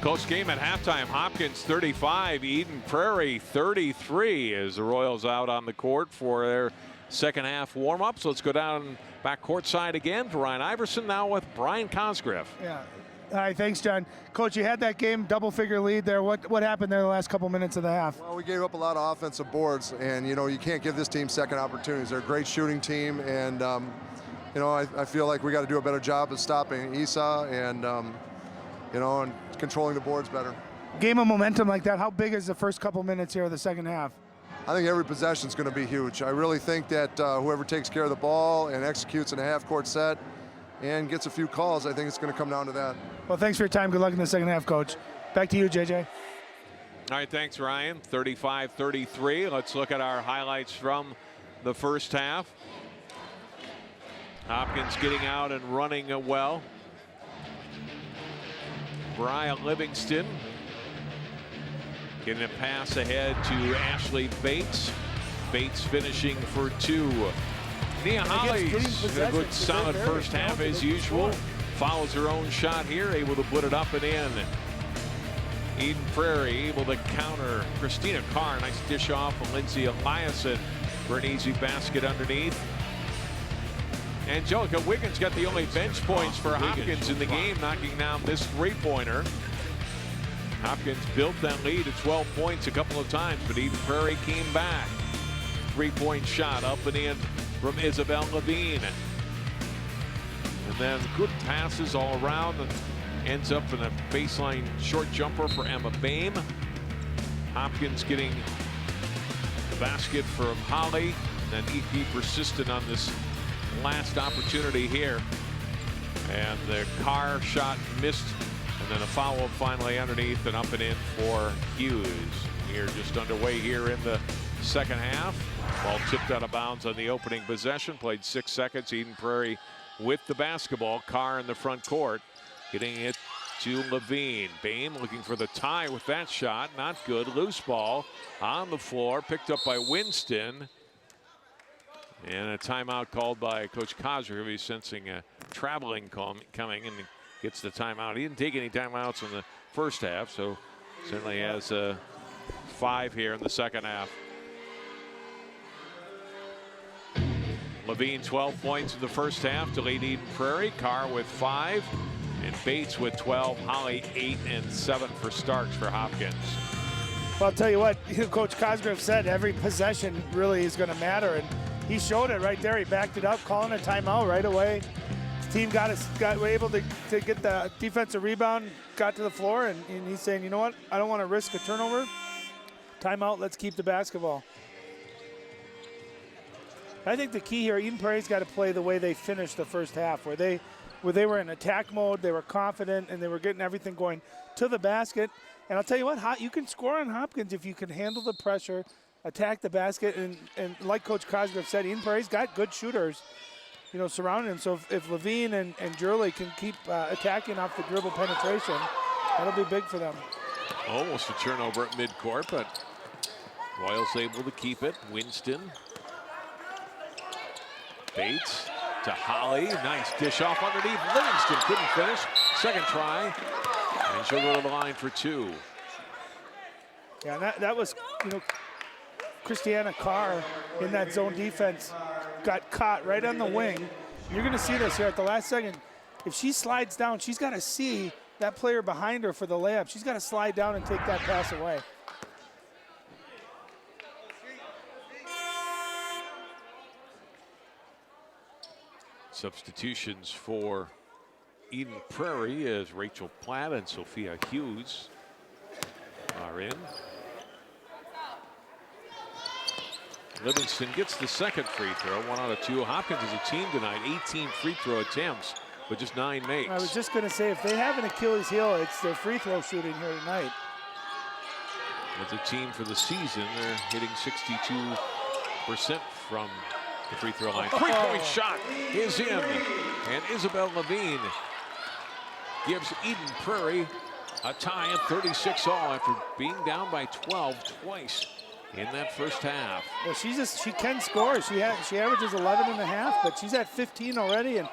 Postgame at halftime, Hopkins 35, Eden Prairie 33 as the Royals out on the court for their second half warm-up. So let's go down back courtside again to Ryan Iverson, now with Brian Cosgriff. Yeah. All right, thanks, John. Coach, you had that game, double-figure lead there. What happened there the last couple minutes of the half? Well, we gave up a lot of offensive boards, and, you know, you can't give this team second opportunities. They're a great shooting team, and, you know, I feel like we got to do a better job of stopping Esau and, you know, and controlling the boards better. Game of momentum like that, how big is the first couple minutes here of the second half? I think every possession is going to be huge. I really think that whoever takes care of the ball and executes in a half-court set and gets a few calls, I think it's going to come down to that. Well, thanks for your time. Good luck in the second half, Coach. Back to you, JJ. All right, thanks, Ryan. 35-33. Let's look at our highlights from the first half. Hopkins getting out and running well. Brian Livingston getting a pass ahead to Ashley Bates. Bates finishing for two. Nia Holly's a good solid first half as usual. Follows her own shot here, able to put it up and in. Eden Prairie able to counter. Christina Carr, nice dish off of Lindsay Eliason for an easy basket underneath. Angelica Wiggins got the only bench points for Hopkins in the game, knocking down this three-pointer. Hopkins built that lead to 12 points a couple of times, but Eden Prairie came back. Three-point shot up and in from Isabel Levine. And then good passes all around. Ends up in a baseline short jumper for Emma Boehm. Hopkins getting the basket from Holly. And then be persistent on this last opportunity here. And the Carr shot missed. And then a follow-up finally underneath and up and in for Hughes. We're just underway here in the second half. Ball tipped out of bounds on the opening possession. Played 6 seconds. Eden Prairie with the basketball. Carr in the front court. Getting it to Levine. Boehm looking for the tie with that shot. Not good. Loose ball on the floor. Picked up by Winston. And a timeout called by Coach Cosgriff. He's sensing a traveling coming and gets the timeout. He didn't take any timeouts in the first half, so certainly has 5 here in the second half. Levine 12 points in the first half to lead Eden Prairie. Carr with 5, and Bates with 12. Holly 8 and 7 for Starks for Hopkins. Well, I'll tell you what, Coach Cosgrove said every possession really is going to matter, and he showed it right there. He backed it up, calling a timeout right away. His team were able to get the defensive rebound, got to the floor, and he's saying, you know what, I don't want to risk a turnover. Timeout, let's keep the basketball. I think the key here, Eden Prairie's got to play the way they finished the first half, where they were in attack mode, they were confident, and they were getting everything going to the basket. And I'll tell you what, you can score on Hopkins if you can handle the pressure, attack the basket, and like Coach Cosgrove said, Eden Prairie's got good shooters, surrounding him. So if Levine and Jurley can keep attacking off the dribble penetration, that'll be big for them. Almost a turnover at midcourt, but Royals able to keep it. Winston. Bates to Holly. Nice dish off underneath. Livingston couldn't finish. Second try. And she'll go to the line for 2. Yeah, that was, Christiana Carr in that zone defense got caught right on the wing. You're going to see this here at the last second. If she slides down, she's got to see that player behind her for the layup. She's got to slide down and take that pass away. Substitutions for Eden Prairie as Rachel Platt and Sophia Hughes are in. Livingston gets the second free throw, 1 out of 2. Hopkins is a team tonight, 18 free throw attempts, but just 9 makes. I was just going to say, if they have an Achilles heel, it's their free throw shooting here tonight. As a team for the season, they're hitting 62% from the free throw line. 3-point shot is in, and Isabel Levine gives Eden Prairie a tie at 36 all after being down by 12 twice in that first half. Well, she can score. She averages 11 and a half, but she's at 15 already. And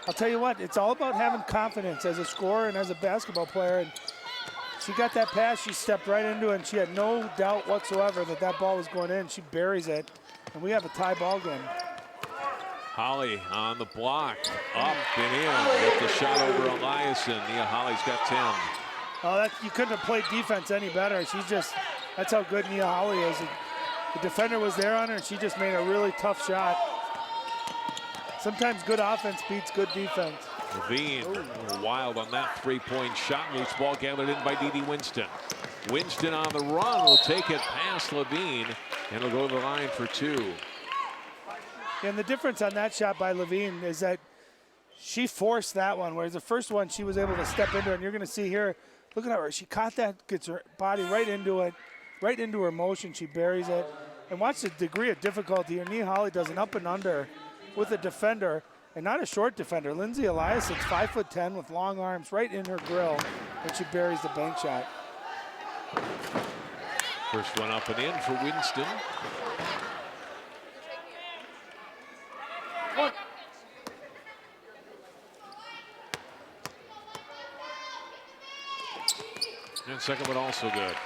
I'll tell you what, it's all about having confidence as a scorer and as a basketball player. And she got that pass, she stepped right into it, and she had no doubt whatsoever that ball was going in. She buries it, and we have a tie ball game. Holly on the block, up and in, with the shot over Eliason. Nia Holly's got 10. Oh, you couldn't have played defense any better. That's how good Nia Holly is. The defender was there on her, and she just made a really tough shot. Sometimes good offense beats good defense. Levine, a little wild on that 3-point shot. Loose ball gathered in by Dee Winston. Winston on the run will take it past Levine, and he'll go to the line for 2. And the difference on that shot by Levine is that she forced that one, whereas the first one she was able to step into it. And you're going to see here, look at her. She caught that, gets her body right into it, right into her motion. She buries it. And watch the degree of difficulty here. Nia Holly does an up and under with a defender, and not a short defender. Lindsay Eliason's 5'10" with long arms right in her grill, and she buries the bank shot. First one up and in for Winston. And second one also good.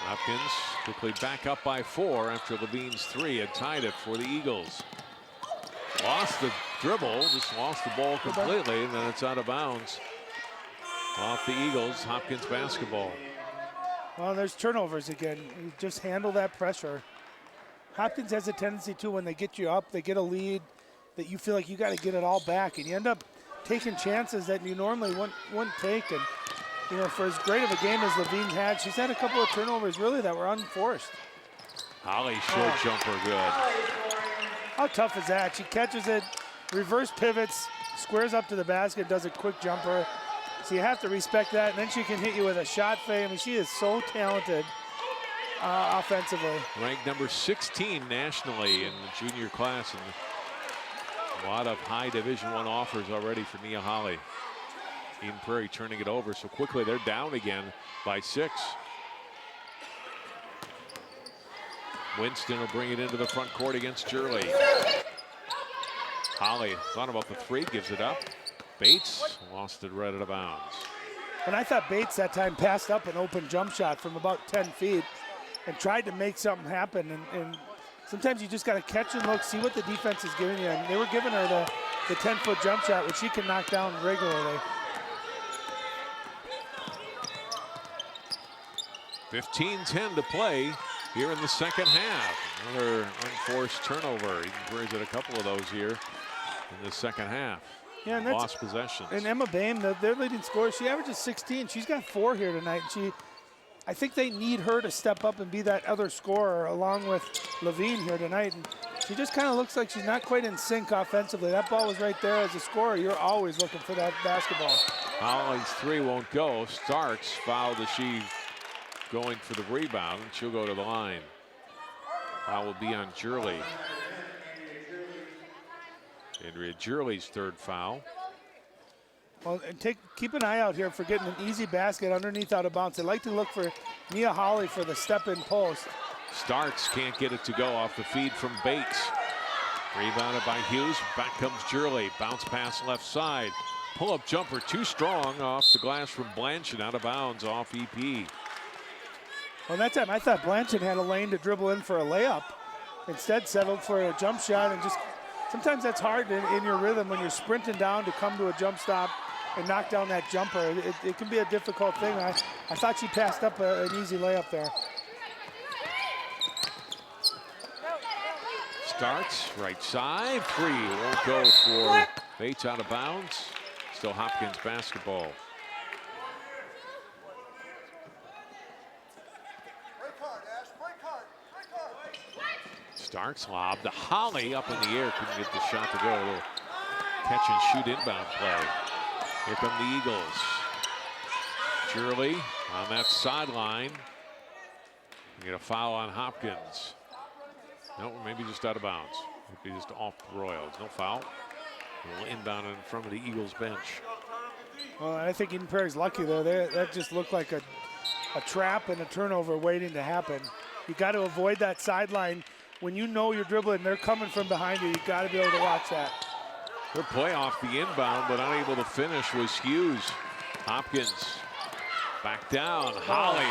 Hopkins quickly back up by 4 after Levine's 3 had tied it for the Eagles. Lost the dribble, just lost the ball completely, and then it's out of bounds. Off the Eagles, Hopkins basketball. Well, there's turnovers again. You just handle that pressure. Hopkins has a tendency to, when they get you up, they get a lead, that you feel like you got to get it all back, and you end up taking chances that you normally wouldn't take. And for as great of a game as Levine had, she's had a couple of turnovers really that were unforced. Holly short jumper good. How tough is that? She catches it, reverse pivots, squares up to the basket, does a quick jumper. So you have to respect that, and then she can hit you with a shot fade. I mean, she is so talented offensively. Ranked number 16 nationally in the junior class, and a lot of high Division I offers already for Nia Holly. Eden Prairie turning it over so quickly. They're down again by 6. Winston will bring it into the front court against Jurley. Holly thought about the three, gives it up. Bates lost it right out of bounds. And I thought Bates that time passed up an open jump shot from about 10 feet and tried to make something happen. And sometimes you just got to catch and look, see what the defense is giving you. And they were giving her the 10-foot jump shot, which she can knock down regularly. 15-10 to play here in the second half. Another unforced turnover. Prairie's had a couple of those here in the second half. Yeah, and lost possessions. And Emma Bain, their leading scorer, she averages 16. She's got 4 here tonight. And I think they need her to step up and be that other scorer along with Levine here tonight. And she just kind of looks like she's not quite in sync offensively. That ball was right there. As a scorer, you're always looking for that basketball. Holly's three won't go. Starks fouled as she going for the rebound. She'll go to the line. Foul will be on Jurley. Andrea Jurley's third foul. Well, and keep an eye out here for getting an easy basket underneath out of bounds. They like to look for Nia Holly for the step-in post. Starks can't get it to go off the feed from Bates. Rebounded by Hughes. Back comes Jurley. Bounce pass left side. Pull-up jumper too strong off the glass from Blanchard, out of bounds off EP. Well, that time I thought Blanchard had a lane to dribble in for a layup. Instead settled for a jump shot, and just sometimes that's hard in your rhythm when you're sprinting down to come to a jump stop and knock down that jumper. It can be a difficult thing. I thought she passed up an easy layup there. Starts right side. Three won't go for Bates, out of bounds. Still Hopkins basketball. Starks lob to Holly up in the air. Couldn't get the shot to go. A little catch and shoot inbound play. Here come the Eagles. Jurley on that sideline. Get a foul on Hopkins. No, maybe just out of bounds. Maybe just off the Royals. No foul. A little inbound in front of the Eagles bench. Well, I think Eden Prairie's lucky there. That just looked like a trap and a turnover waiting to happen. You got to avoid that sideline. When you know you're dribbling, they're coming from behind you. You got to be able to watch that. Good play off the inbound, but unable to finish was Hughes. Hopkins back down. Holly.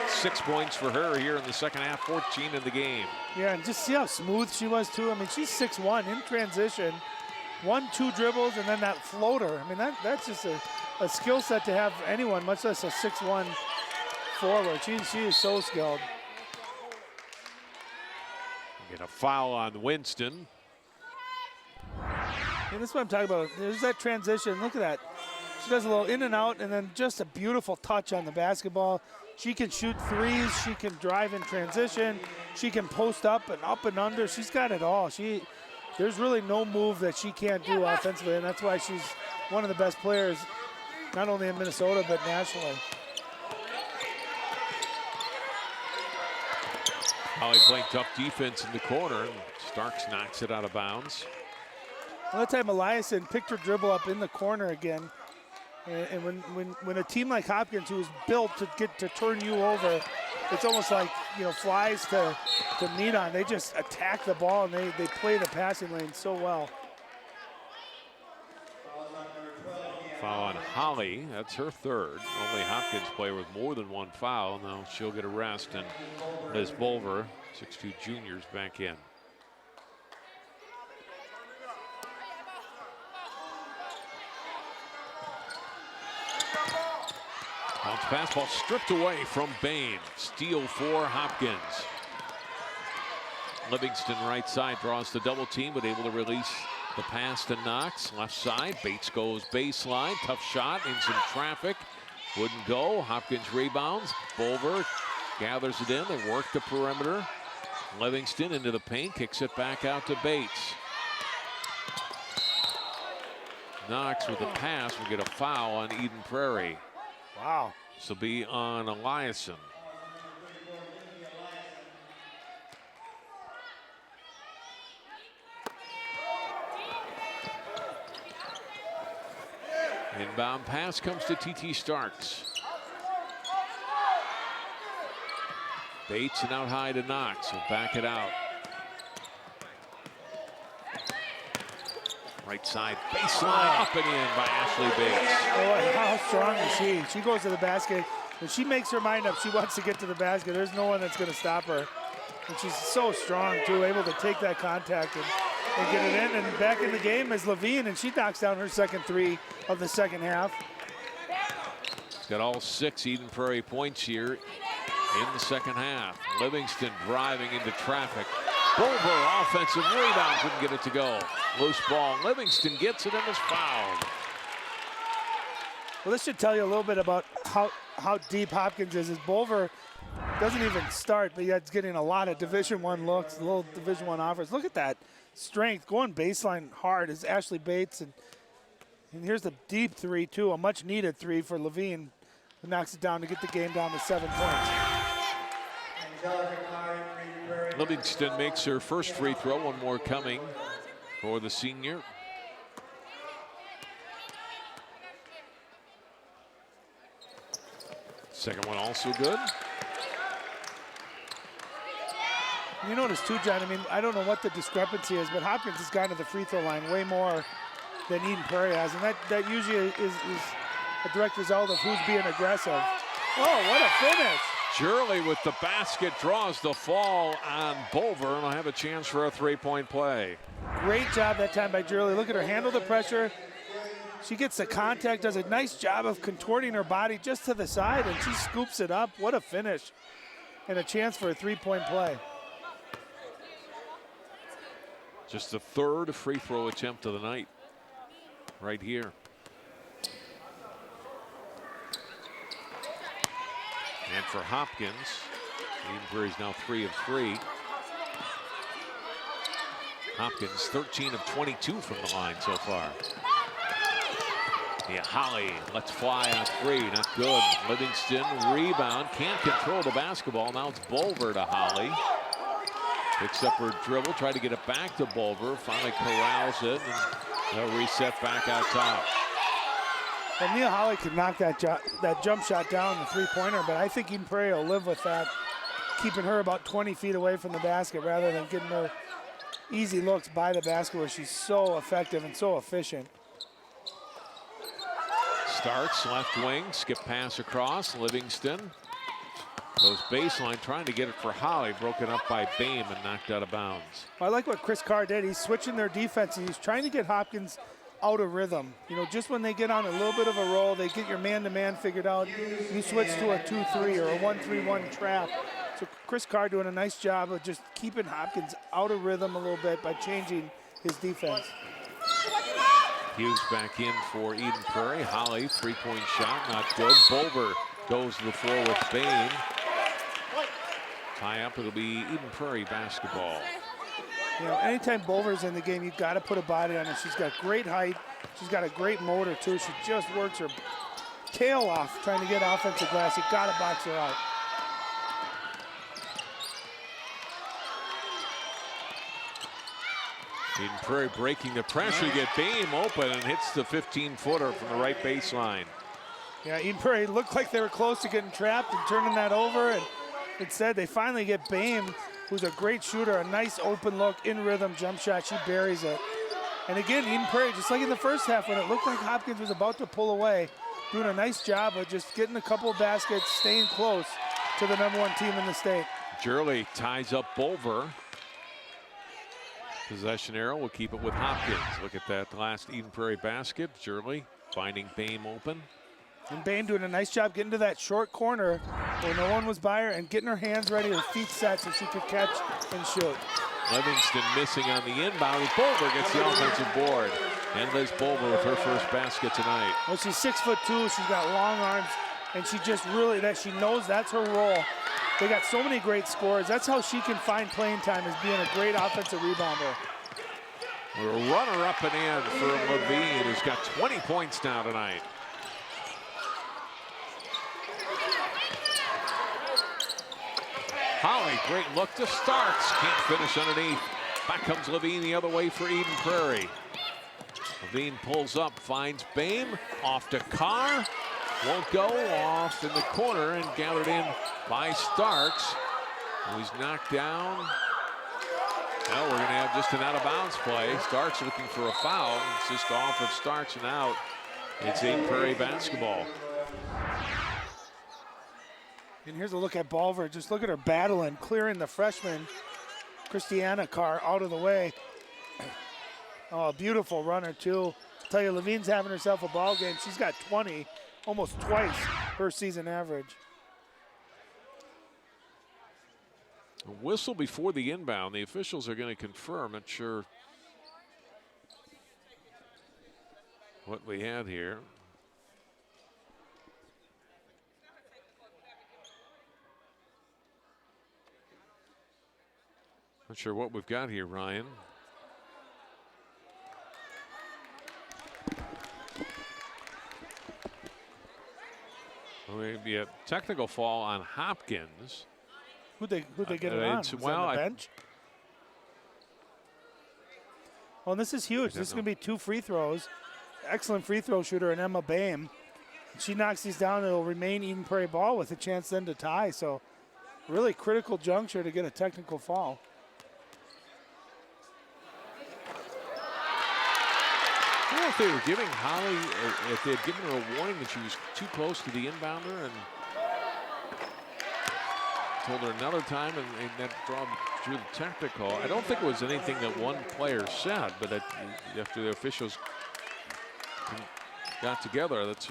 6 points for her here in the second half, 14 in the game. Yeah, and just see how smooth she was too. I mean, she's 6'1" in transition. 1-2 dribbles and then that floater. I mean, that's just a skill set to have anyone, much less a 6'1" forward. She is so skilled. Get a foul on Winston. Yeah, this is what I'm talking about. There's that transition. Look at that. She does a little in and out, and then just a beautiful touch on the basketball. She can shoot threes. She can drive in transition. She can post up and under. She's got it all. There's really no move that she can't do offensively, and that's why she's one of the best players, not only in Minnesota, but nationally. Holly playing tough defense in the corner. Starks knocks it out of bounds. Well, that time Eliason picked her dribble up in the corner again. And when a team like Hopkins, who is built to turn you over, it's almost like, flies to meet on. They just attack the ball and they play the passing lane so well. Foul on Holly. That's her third. Only Hopkins player with more than one foul. Now she'll get a rest, and Liz Bulver, 6'2" juniors, back in. Bounce pass ball stripped away from Bain. Steal for Hopkins. Livingston right side draws the double team, but able to release the pass to Knox. Left side, Bates goes baseline. Tough shot in some traffic. Wouldn't go. Hopkins rebounds. Bulver gathers it in. They work the perimeter. Livingston into the paint, kicks it back out to Bates. Knox with the pass will get a foul on Eden Prairie. Wow. This will be on Eliason. Inbound pass comes to TT Starks. Bates and out high to Knox. Will back it out. Right side baseline, up and in by Ashley Bates. Oh, how strong is she? She goes to the basket. When she makes her mind up, she wants to get to the basket. There's no one that's going to stop her. And she's so strong, too, able to take that contact and get it in. And back in the game is Levine, and she knocks down her second three of the second half. She's got all 6 Eden Prairie points here in the second half. Livingston driving into traffic. Bulver, offensive rebound, couldn't get it to go. Loose ball, Livingston gets it and is fouled. Well, this should tell you a little bit about how deep Hopkins is. As Bulver doesn't even start, but yet it's getting a lot of Division I looks, a little Division I offers. Look at that strength, going baseline hard is Ashley Bates. And here's the deep three, too, a much-needed three for Levine, who knocks it down to get the game down to 7 points. Livingston makes her first free throw, one more coming for the senior. Second one also good. You notice too, John, I mean, I don't know what the discrepancy is, but Hopkins has gone to the free throw line way more than Eden Prairie has, and that usually is a direct result of who's being aggressive. Oh, what a finish. Shirley with the basket draws the fall on Bulver, and I'll have a chance for a 3-point play. Great job that time by Shirley. Look at her handle the pressure. She gets the contact, does a nice job of contorting her body just to the side, and she scoops it up. What a finish. And a chance for a 3-point play. Just the 3rd free throw attempt of the night right here. And for Hopkins, Eden Prairie's now 3 of 3. Hopkins 13 of 22 from the line so far. Yeah, Holly lets fly on 3, not good. Livingston rebound, can't control the basketball. Now it's Bulver to Holly. Picks up her dribble, tried to get it back to Bulver, finally corrals it, and a reset back out top. Well, Mia Holly could knock that jump shot down, the three-pointer, but I think Eden Prairie will live with that, keeping her about 20 feet away from the basket rather than getting her easy looks by the basket where she's so effective and so efficient. Starts left wing, skip pass across, Livingston goes baseline, trying to get it for Holly, broken up by Boehm and knocked out of bounds. I like what Chris Carr did. He's switching their defense, and he's trying to get Hopkins out of rhythm. You know, just when they get on a little bit of a roll, they get your man-to-man figured out. You switch to a 2-3 or a 1-3-1 trap. So Chris Carr doing a nice job of just keeping Hopkins out of rhythm a little bit by changing his defense. Hughes back in for Eden Prairie. Holly, 3-point shot, not good. Bulver goes to the floor with Boehm. Tie up, it'll be Eden Prairie basketball. You know, anytime Bulver's in the game, you've got to put a body on her. She's got great height. She's got a great motor, too. She just works her tail off trying to get offensive glass. You got to box her out. Eden Prairie breaking the pressure, get Boehm open and hits the 15-footer from the right baseline. Yeah, Eden Prairie looked like they were close to getting trapped and turning that over, and instead they finally get Boehm, who's a great shooter, a nice open look, in rhythm jump shot. She buries it. And again, Eden Prairie, just like in the first half when it looked like Hopkins was about to pull away, doing a nice job of just getting a couple of baskets, staying close to the #1 team in the state. Jurley ties up Bulver. Possession arrow will keep it with Hopkins. Look at that last Eden Prairie basket. Jurley finding Boehm open. And Boehm doing a nice job getting to that short corner where no one was by her and getting her hands ready, her feet set so she could catch and shoot. Livingston missing on the inbound as Bulver gets the offensive board. And Liz Bulver with her first basket tonight. Well, she's 6'2", she's got long arms, and she just really, she knows that's her role. They got so many great scorers. That's how she can find playing time, is being a great offensive rebounder. A runner up and in for Levine, who's got 20 points now tonight. Holly, great look to Starks. Can't finish underneath. Back comes Levine the other way for Eden Prairie. Levine pulls up, finds Boehm, off to Carr. Won't go, off in the corner and gathered in by Starks, who's knocked down Well, we're going to have just an out-of-bounds play. Starks looking for a foul. It's just off of Starks and out. It's Eden Prairie basketball. And here's a look at Balver. Just look at her battling, clearing the freshman, Christiana Carr, out of the way. Oh, beautiful runner, too. I'll tell you, Levine's having herself a ball game. She's got 20, almost twice her season average. A whistle before the inbound. The officials are going to confirm. Not sure what we had here. Not sure what we've got here, Ryan. Maybe a technical fall on Hopkins. Who'd they get it on? Well, on the bench? Well, and this is huge. This is going to be 2 free throws. Excellent free throw shooter in Emma Boehm. She knocks these down, it'll remain Eden Prairie ball with a chance then to tie. So really critical juncture to get a technical fall. I don't know if they were giving Holly, or if they had given her a warning that she was too close to the inbounder and told her another time, and that drew the technical. I don't think it was anything that one player said, but after the officials got together, that's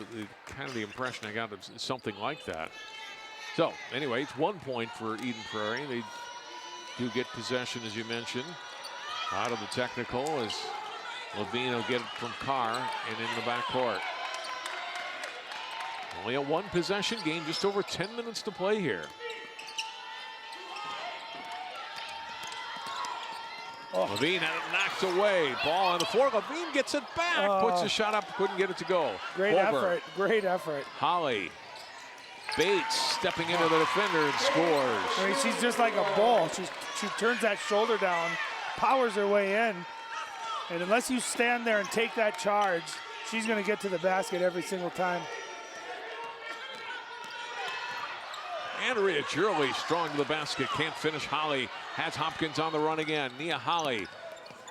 kind of the impression I got, of something like that. So anyway, it's 1 point for Eden Prairie. They do get possession, as you mentioned, out of the technical as Levine will get it from Carr and in the backcourt. Only a 1 possession game, just over 10 minutes to play here. Oh. Levine had it knocked away. Ball on the floor. Levine gets it back. Puts the shot up. Couldn't get it to go. Great effort. Great effort. Holly Bates stepping into the defender and scores. I mean, she's just like a bull. She turns that shoulder down, powers her way in. And unless you stand there and take that charge, she's going to get to the basket every single time. Andrea Gurley strong to the basket, can't finish. Holly has Hopkins on the run again. Nia Holly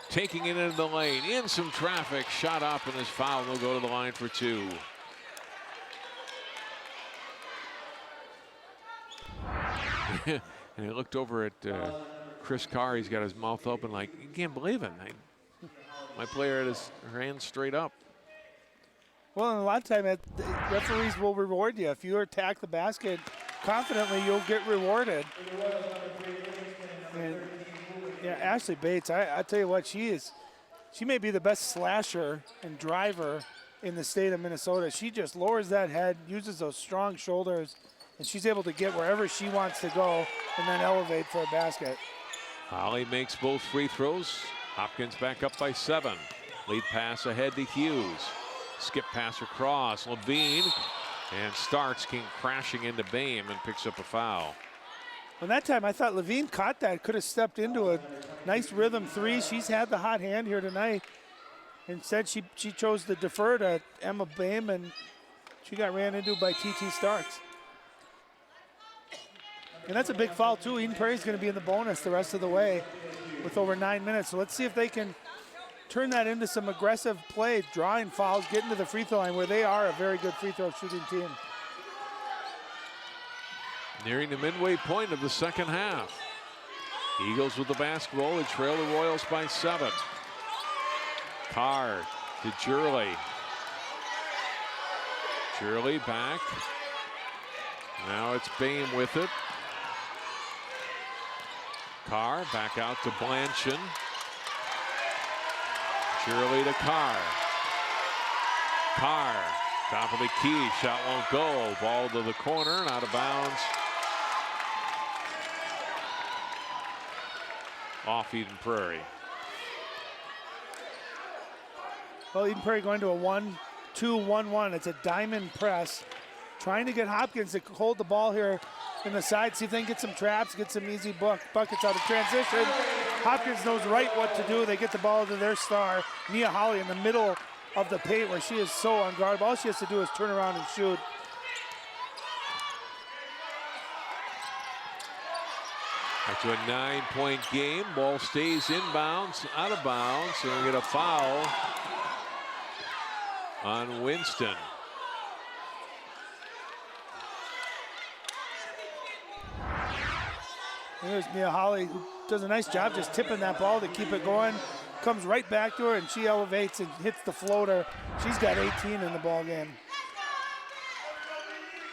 taking it into the lane, in some traffic, shot up and is fouled. They'll go to the line for 2. And he looked over at Chris Carr. He's got his mouth open like, you can't believe it. My player had her hands straight up. Well, and a lot of times referees will reward you. If you attack the basket confidently, you'll get rewarded. And yeah, Ashley Bates, I tell you what, she may be the best slasher and driver in the state of Minnesota. She just lowers that head, uses those strong shoulders, and she's able to get wherever she wants to go and then elevate for a basket. Holly makes both free throws. Hopkins back up by 7. Lead pass ahead to Hughes. Skip pass across. Levine. And Starks came crashing into Boehm and picks up a foul. Well, that time I thought Levine caught that, could have stepped into a nice rhythm 3. She's had the hot hand here tonight. Instead, she chose to defer to Emma Boehm, and she got ran into by TT Starks. And that's a big foul, too. Eden Prairie's going to be in the bonus the rest of the way with over 9 minutes. So let's see if they can turn that into some aggressive play, drawing fouls, getting to the free throw line, where they are a very good free throw shooting team. Nearing the midway point of the second half. Eagles with the basketball. They trail the Royals by 7. Carr to Gurley. Gurley back. Now it's Boehm with it. Carr back out to Blanchard. Gurley to Carr. Carr, top of the key, shot won't go. Ball to the corner and out of bounds. Off Eden Prairie. Well, Eden Prairie going to a 1-2-1-1. It's a diamond press. Trying to get Hopkins to hold the ball here in the side, see if they can get some traps, get some easy buckets out of transition. Hopkins knows right what to do. They get the ball to their star, Nia Holly, in the middle of the paint where she is so unguardable. All she has to do is turn around and shoot. Back to a 9-point game. Ball stays inbounds, out of bounds, and we get a foul on Winston. There's Mia Holly, who does a nice job just tipping that ball to keep it going. Comes right back to her, and she elevates and hits the floater. She's got 18 in the ball game.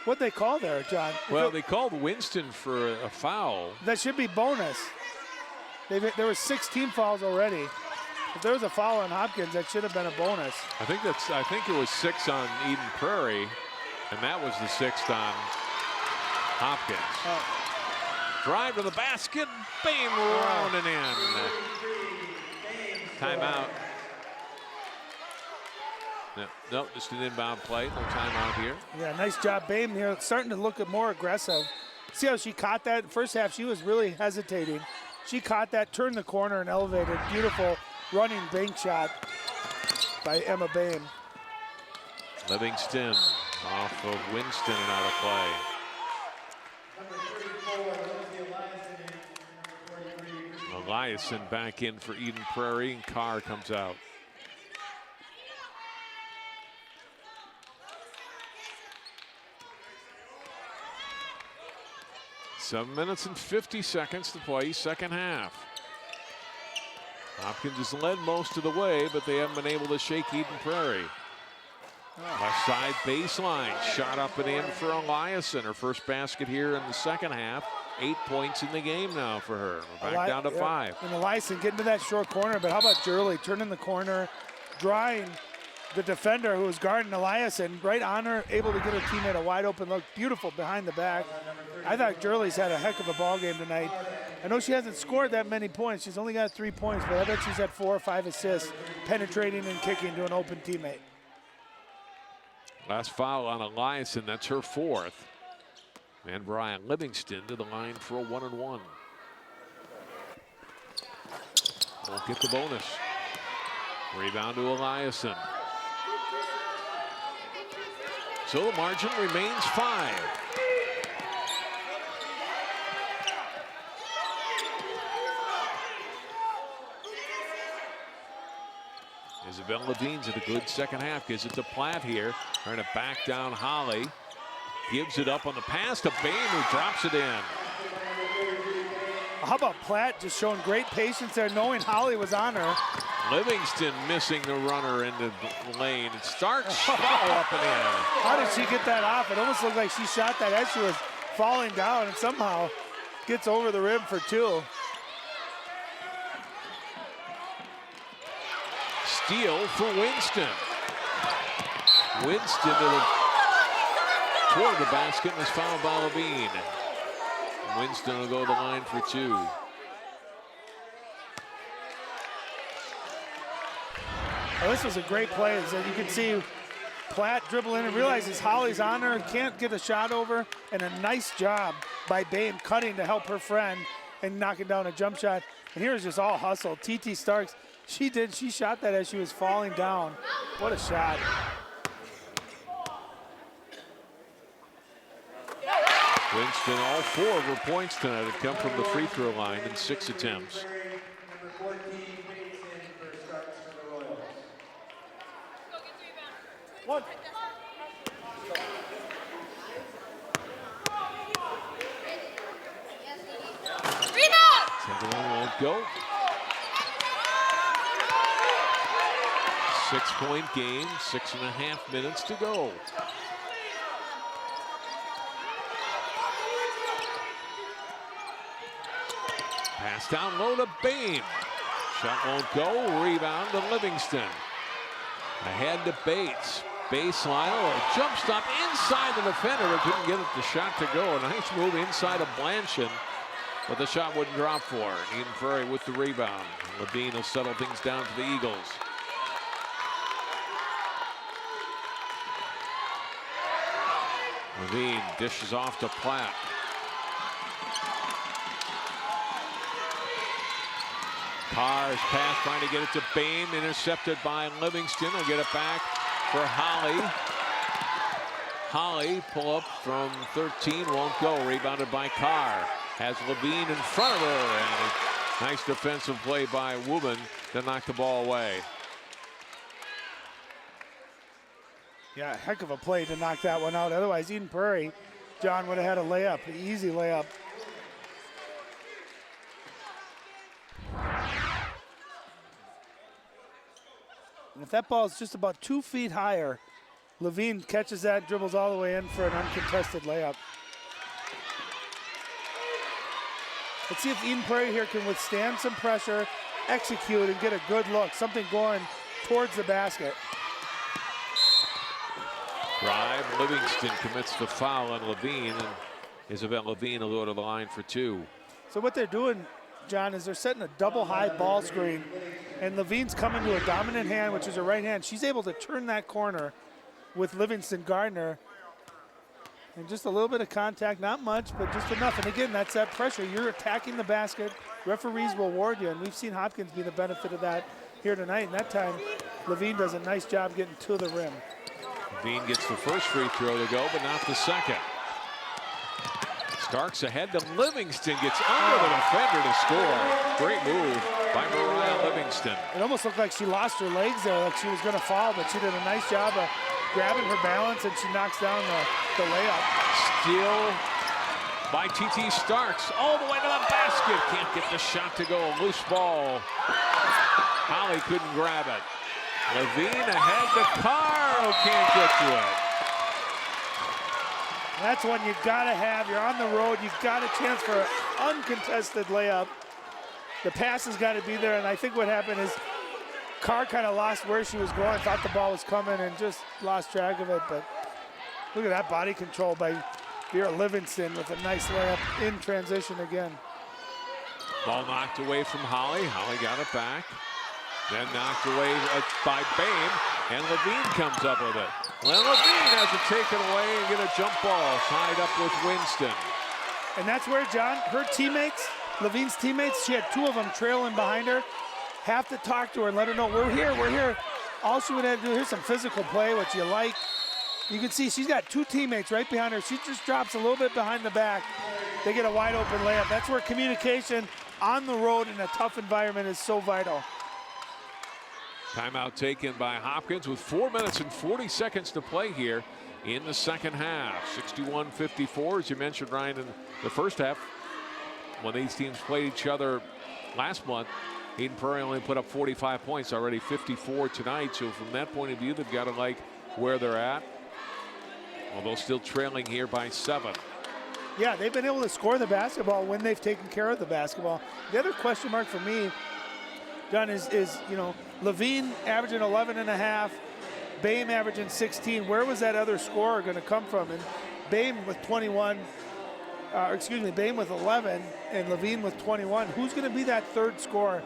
What'd they call there, John? Well, they called Winston for a foul. That should be bonus. There were 6 team fouls already. If there was a foul on Hopkins, that should have been a bonus. I think it was 6 on Eden Prairie, and that was the 6th on Hopkins. Drive to the basket, bam, rounding in. Timeout. No, just an inbound play. No timeout here. Yeah, nice job, Bame here. Starting to look more aggressive. See how she caught that? First half, she was really hesitating. She caught that, turned the corner, and elevated. Beautiful running bank shot by Emma Bame. Livingston off of Winston and out of play. Eliason back in for Eden Prairie, and Carr comes out. Seven minutes and 50 seconds to play, second half. Hopkins has led most of the way, but they haven't been able to shake Eden Prairie. Left side baseline, shot up and in for Eliason. Her first basket here in the second half. 8 points in the game now for her. We're back down to 5. And Eliason getting to that short corner, but how about Gurley turning the corner, drawing the defender who was guarding Eliason right on her, able to get her teammate a wide open look. Beautiful behind the back. I thought Gurley's had a heck of a ball game tonight. I know she hasn't scored that many points. She's only got 3 points, but I bet she's had 4 or 5 assists, penetrating and kicking to an open teammate. Last foul on Eliason, that's her 4th. And Brian Livingston to the line for a 1-and-1. Won't get the bonus. Rebound to Eliason. So the margin remains 5. Isabel Levine's had a good second half. Gives it to Platt here. Trying to back down Holly. Gives it up on the pass to Bame, who drops it in. How about Platt just showing great patience there, knowing Holly was on her. Livingston missing the runner into the lane. It starts foul up and in. How did she get that off? It almost looked like she shot that as she was falling down and somehow gets over the rim for 2. Steal for Winston. Winston toward the basket and is fouled by Levine. Winston will go to the line for 2. Well, this was a great play. As you can see, Platt dribble in and realizes Holly's on her, can't get a shot over, and a nice job by Bame cutting to help her friend and knocking down a jump shot. And here's just all hustle. TT Starks, she shot that as she was falling down. What a shot. Winston, all 4 of her points tonight have come from the free throw line in 6 attempts. Second one won't go. 6-point game, 6.5 minutes to go. Pass down low to Bame. Shot won't go. Rebound to Livingston. Ahead to Bates. Baseline. Oh, a jump stop inside the defender, but couldn't get the shot to go. A nice move inside of Blanchard, but the shot wouldn't drop for her. Eden Prairie with the rebound. Levine will settle things down for the Eagles. Levine dishes off to Platt. Carr's pass trying to get it to Bame, intercepted by Livingston. Will get it back for Holly. Holly pull up from 13, won't go. Rebounded by Carr. has Levine in front of her, and a nice defensive play by Woman to knock the ball away. Yeah, heck of a play to knock that one out. Otherwise, Eden Prairie, John, would have had a layup, an easy layup. And if that ball is just about 2 feet higher, Levine catches that, dribbles all the way in for an uncontested layup. Let's see if Eden Prairie here can withstand some pressure, execute, and get a good look, something going towards the basket. Drive, Livingston commits the foul on Levine, and Isabel Levine will go to the line for 2. So what they're doing, John, is they're setting a double high ball screen, and Levine's coming to a dominant hand, which is her right hand. She's able to turn that corner with Livingston Gardner. And just a little bit of contact, not much, but just enough. And again, that's that pressure. You're attacking the basket. Referees will award you, and we've seen Hopkins be the benefit of that here tonight. And that time, Levine does a nice job getting to the rim. Levine gets the first free throw to go, but not the second. Starks ahead to Livingston, gets under the defender to score. Great move by Mariah Livingston. It almost looked like she lost her legs there, like she was going to fall, but she did a nice job of grabbing her balance, and she knocks down the layup. Steal by TT Starks all the way to the basket. Can't get the shot to go. A loose ball. Holly couldn't grab it. Levine ahead to Carr, who can't get to it. That's one you gotta have. You're on the road. You've got a chance for an uncontested layup. The pass has got to be there, and I think what happened is Carr kind of lost where she was going, thought the ball was coming, and just lost track of it. But look at that body control by Vera Livingston with a nice layup in transition again. Ball knocked away from Holly. Holly got it back. Then knocked away by Bame, and Levine comes up with it. Well, Levine has it taken away and get a jump ball tied up with Winston. And that's where, John, her teammates, Levine's teammates, she had 2 of them trailing behind her, have to talk to her and let her know, we're here, we're here. All she would have to do, here's some physical play, what you like. You can see she's got 2 teammates right behind her. She just drops a little bit behind the back. They get a wide open layup. That's where communication on the road in a tough environment is so vital. Timeout taken by Hopkins with 4 minutes and 40 seconds to play here in the second half. 61-54, as you mentioned, Ryan, in the first half. When these teams played each other last month, Eden Prairie only put up 45 points, already 54 tonight. So from that point of view, they've got to like where they're at. Although still trailing here by 7. Yeah, they've been able to score the basketball when they've taken care of the basketball. The other question mark for me, John, is you know, Levine averaging 11.5, Bame averaging 16. Where was that other scorer going to come from? And Bame with 21, Bame with 11 and Levine with 21. Who's going to be that third scorer?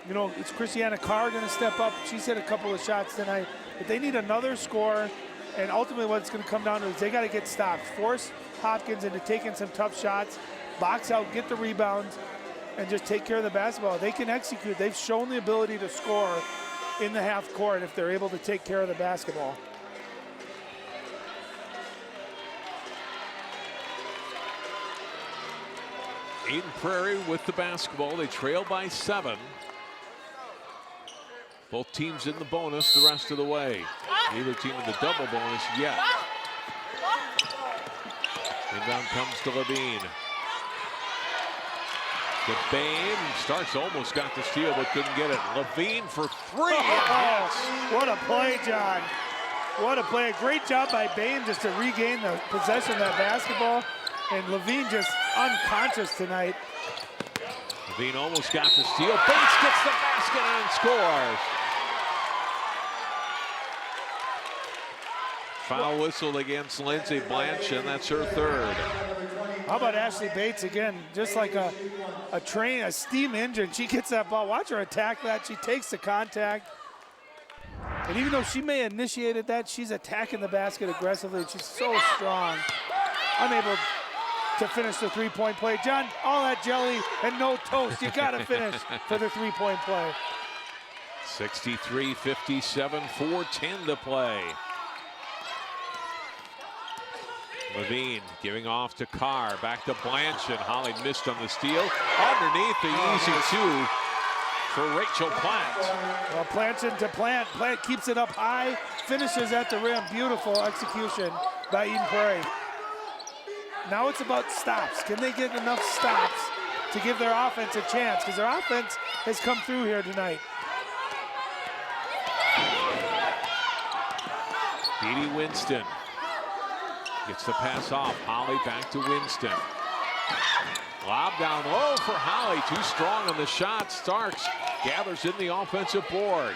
You know, it's Christiana Carr going to step up. She's hit a couple of shots tonight, but they need another scorer. And ultimately what it's going to come down to is they got to get stopped. Force Hopkins into taking some tough shots, box out, get the rebounds, and just take care of the basketball. They can execute. They've shown the ability to score in the half court if they're able to take care of the basketball. Eden Prairie with the basketball. They trail by 7. Both teams in the bonus the rest of the way. Neither team in the double bonus yet. Inbound comes to Levine. To Bame. Starks almost got the steal but couldn't get it. Levine for 3. What a play, John. What a play. A great job by Bame just to regain the possession of that basketball. And Levine just unconscious tonight. Levine almost got the steal. Bates gets the basket and scores. Foul whistled against Lindsay Blanche, and that's her 3rd. How about Ashley Bates again? Just like a steam engine. She gets that ball. Watch her attack that. She takes the contact. And even though she may have initiated that, she's attacking the basket aggressively. She's so strong. Unable to finish the three-point play. John, all that jelly and no toast. You got to finish for the three-point play. 63-57, 4:10 to play. Levine giving off to Carr. Back to Blanchard. Holly missed on the steal. Underneath the easy two for Rachel Platt. Well, Blanchard to Plant. Plant keeps it up high, finishes at the rim. Beautiful execution by Eden Prairie. Now it's about stops. Can they get enough stops to give their offense a chance? Because their offense has come through here tonight. Edie Winston gets the pass off. Holly back to Winston. Lob down low for Holly. Too strong on the shot. Starks gathers in the offensive board.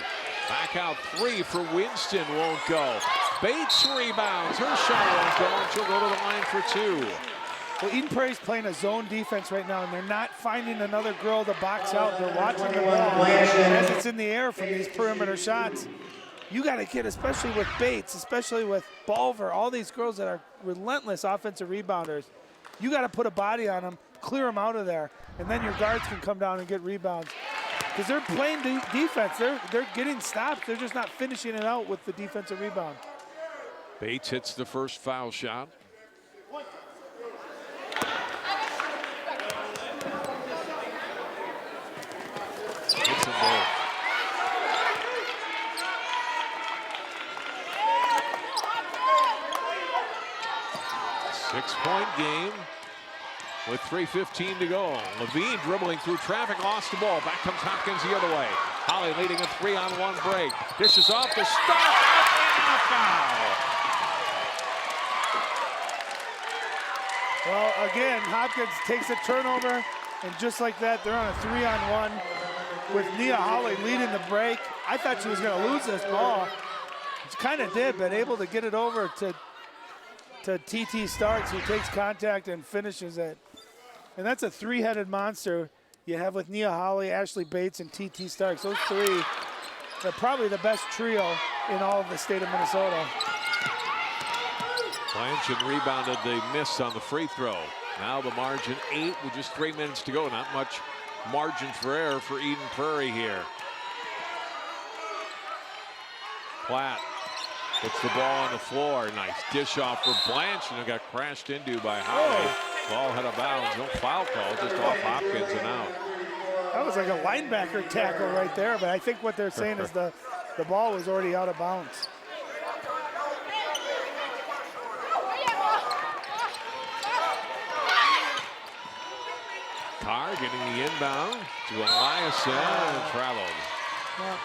Back out three for Winston. Won't go. Bates rebounds. Her shot won't go, and she'll go to the line for two. Well, Eden Prairie's playing a zone defense right now, and they're not finding another girl to box out. They're watching the ball as it's in the air from these perimeter shots. You got to get, especially with Bates, especially with Bulver, all these girls that are relentless offensive rebounders. You got to put a body on them, clear them out of there, and then your guards can come down and get rebounds. Because they're playing defense. They're getting stops. They're just not finishing it out with the defensive rebound. Bates hits the first foul shot. Hits them both. Six-point game with 3:15 to go. Levine dribbling through traffic, lost the ball. Back comes Hopkins the other way. Holly leading a 3-on-1 break. Dishes off the start and a foul. Well, again, Hopkins takes a turnover, and just like that, they're on a 3-on-1 with Nia Holly leading the break. I thought she was going to lose this ball. She kind of did, but able to get it over to TT Starks, who takes contact and finishes it. And that's a three-headed monster you have with Nia Holly, Ashley Bates, and TT Starks. Those three are probably the best trio in all of the state of Minnesota. Blanchard rebounded the miss on the free throw. Now the margin 8 with just 3 minutes to go. Not much margin for error for Eden Prairie here. Platt puts the ball on the floor. Nice dish off for Blanchard, and got crashed into by Holly. Ball had a bounds. No foul call, just off Hopkins and out. That was like a linebacker tackle right there, but I think what they're saying is the ball was already out of bounds. Carr getting the inbound to Eliason and traveled. Yeah.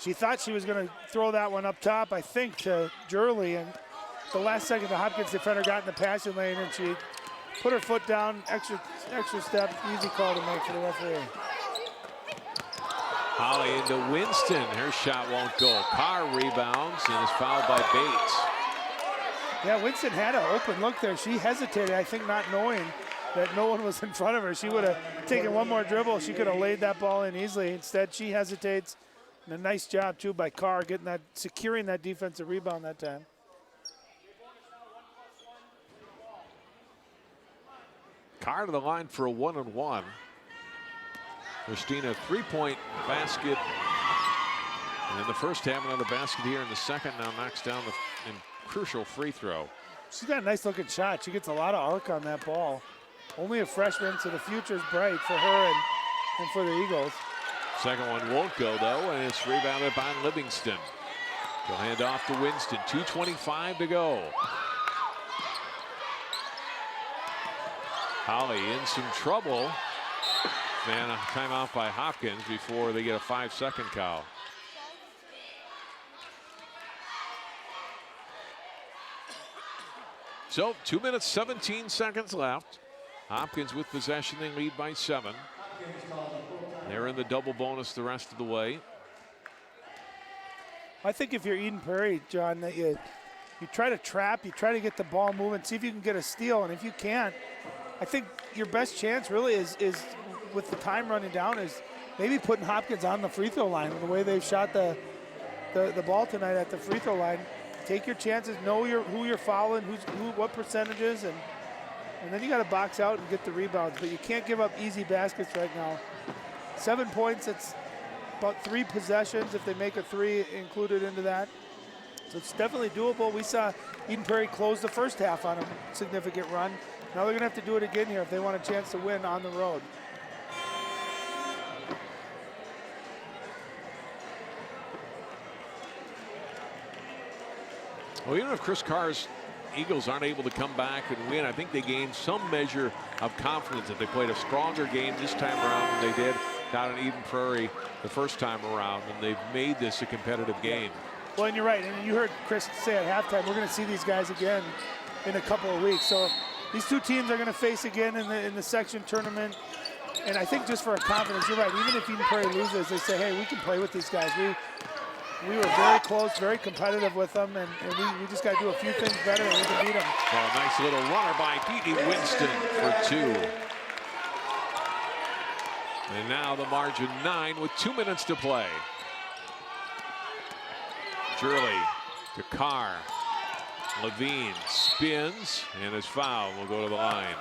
She thought she was going to throw that one up top, I think, to Jurley, and the last second the Hopkins defender got in the passing lane, and she put her foot down, extra step, easy call to make for the referee. Holly into Winston. Her shot won't go. Carr rebounds and is fouled by Bates. Yeah, Winston had an open look there. She hesitated, I think, not knowing that no one was in front of her. She would have taken one more dribble. She could have laid that ball in easily. Instead, she hesitates. And a nice job, too, by Carr securing that defensive rebound that time. Carr to the line for a 1-on-1. Christina, three-point basket. And in the first half, another basket here in the second. Now knocks down the crucial free throw. She's got a nice looking shot. She gets a lot of arc on that ball. Only a freshman, so the future's bright for her and for the Eagles. Second one won't go, though, and it's rebounded by Livingston. She'll hand off to Winston. 2:25 to go. Holly in some trouble. And a timeout by Hopkins before they get a 5-second call. So 2 minutes, 17 seconds left. Hopkins with possession, they lead by 7. They're in the double bonus the rest of the way. I think if you're Eden Prairie, John, that you try to trap, you try to get the ball moving, see if you can get a steal, and if you can't, I think your best chance really is with the time running down is maybe putting Hopkins on the free throw line. The way they've shot the ball tonight at the free throw line, take your chances, know who you're fouling, what percentages, and then you got to box out and get the rebounds. But you can't give up easy baskets right now. 7 points, about 3 possessions if they make a 3 included into that. So it's definitely doable. We saw Eden Prairie close the first half on a significant run. Now they're going to have to do it again here if they want a chance to win on the road. Well, even if Chris Carr's Eagles aren't able to come back and win, I think they gained some measure of confidence that they played a stronger game this time around than they did down in Eden Prairie the first time around, and they've made this a competitive game. Well, and you're right, and you heard Chris say at halftime, we're going to see these guys again in a couple of weeks. So these two teams are going to face again in the section tournament. And I think just for a confidence, you're right, even if Eden Prairie loses, they say, hey, we can play with these guys. We were very close, very competitive with them, and we just got to do a few things better and we can beat them. Oh, nice little runner by Dee Dee Winston for 2. And now the margin 9 with 2 minutes to play. Shirley to Carr. Levine spins and is fouled. Will go to the line.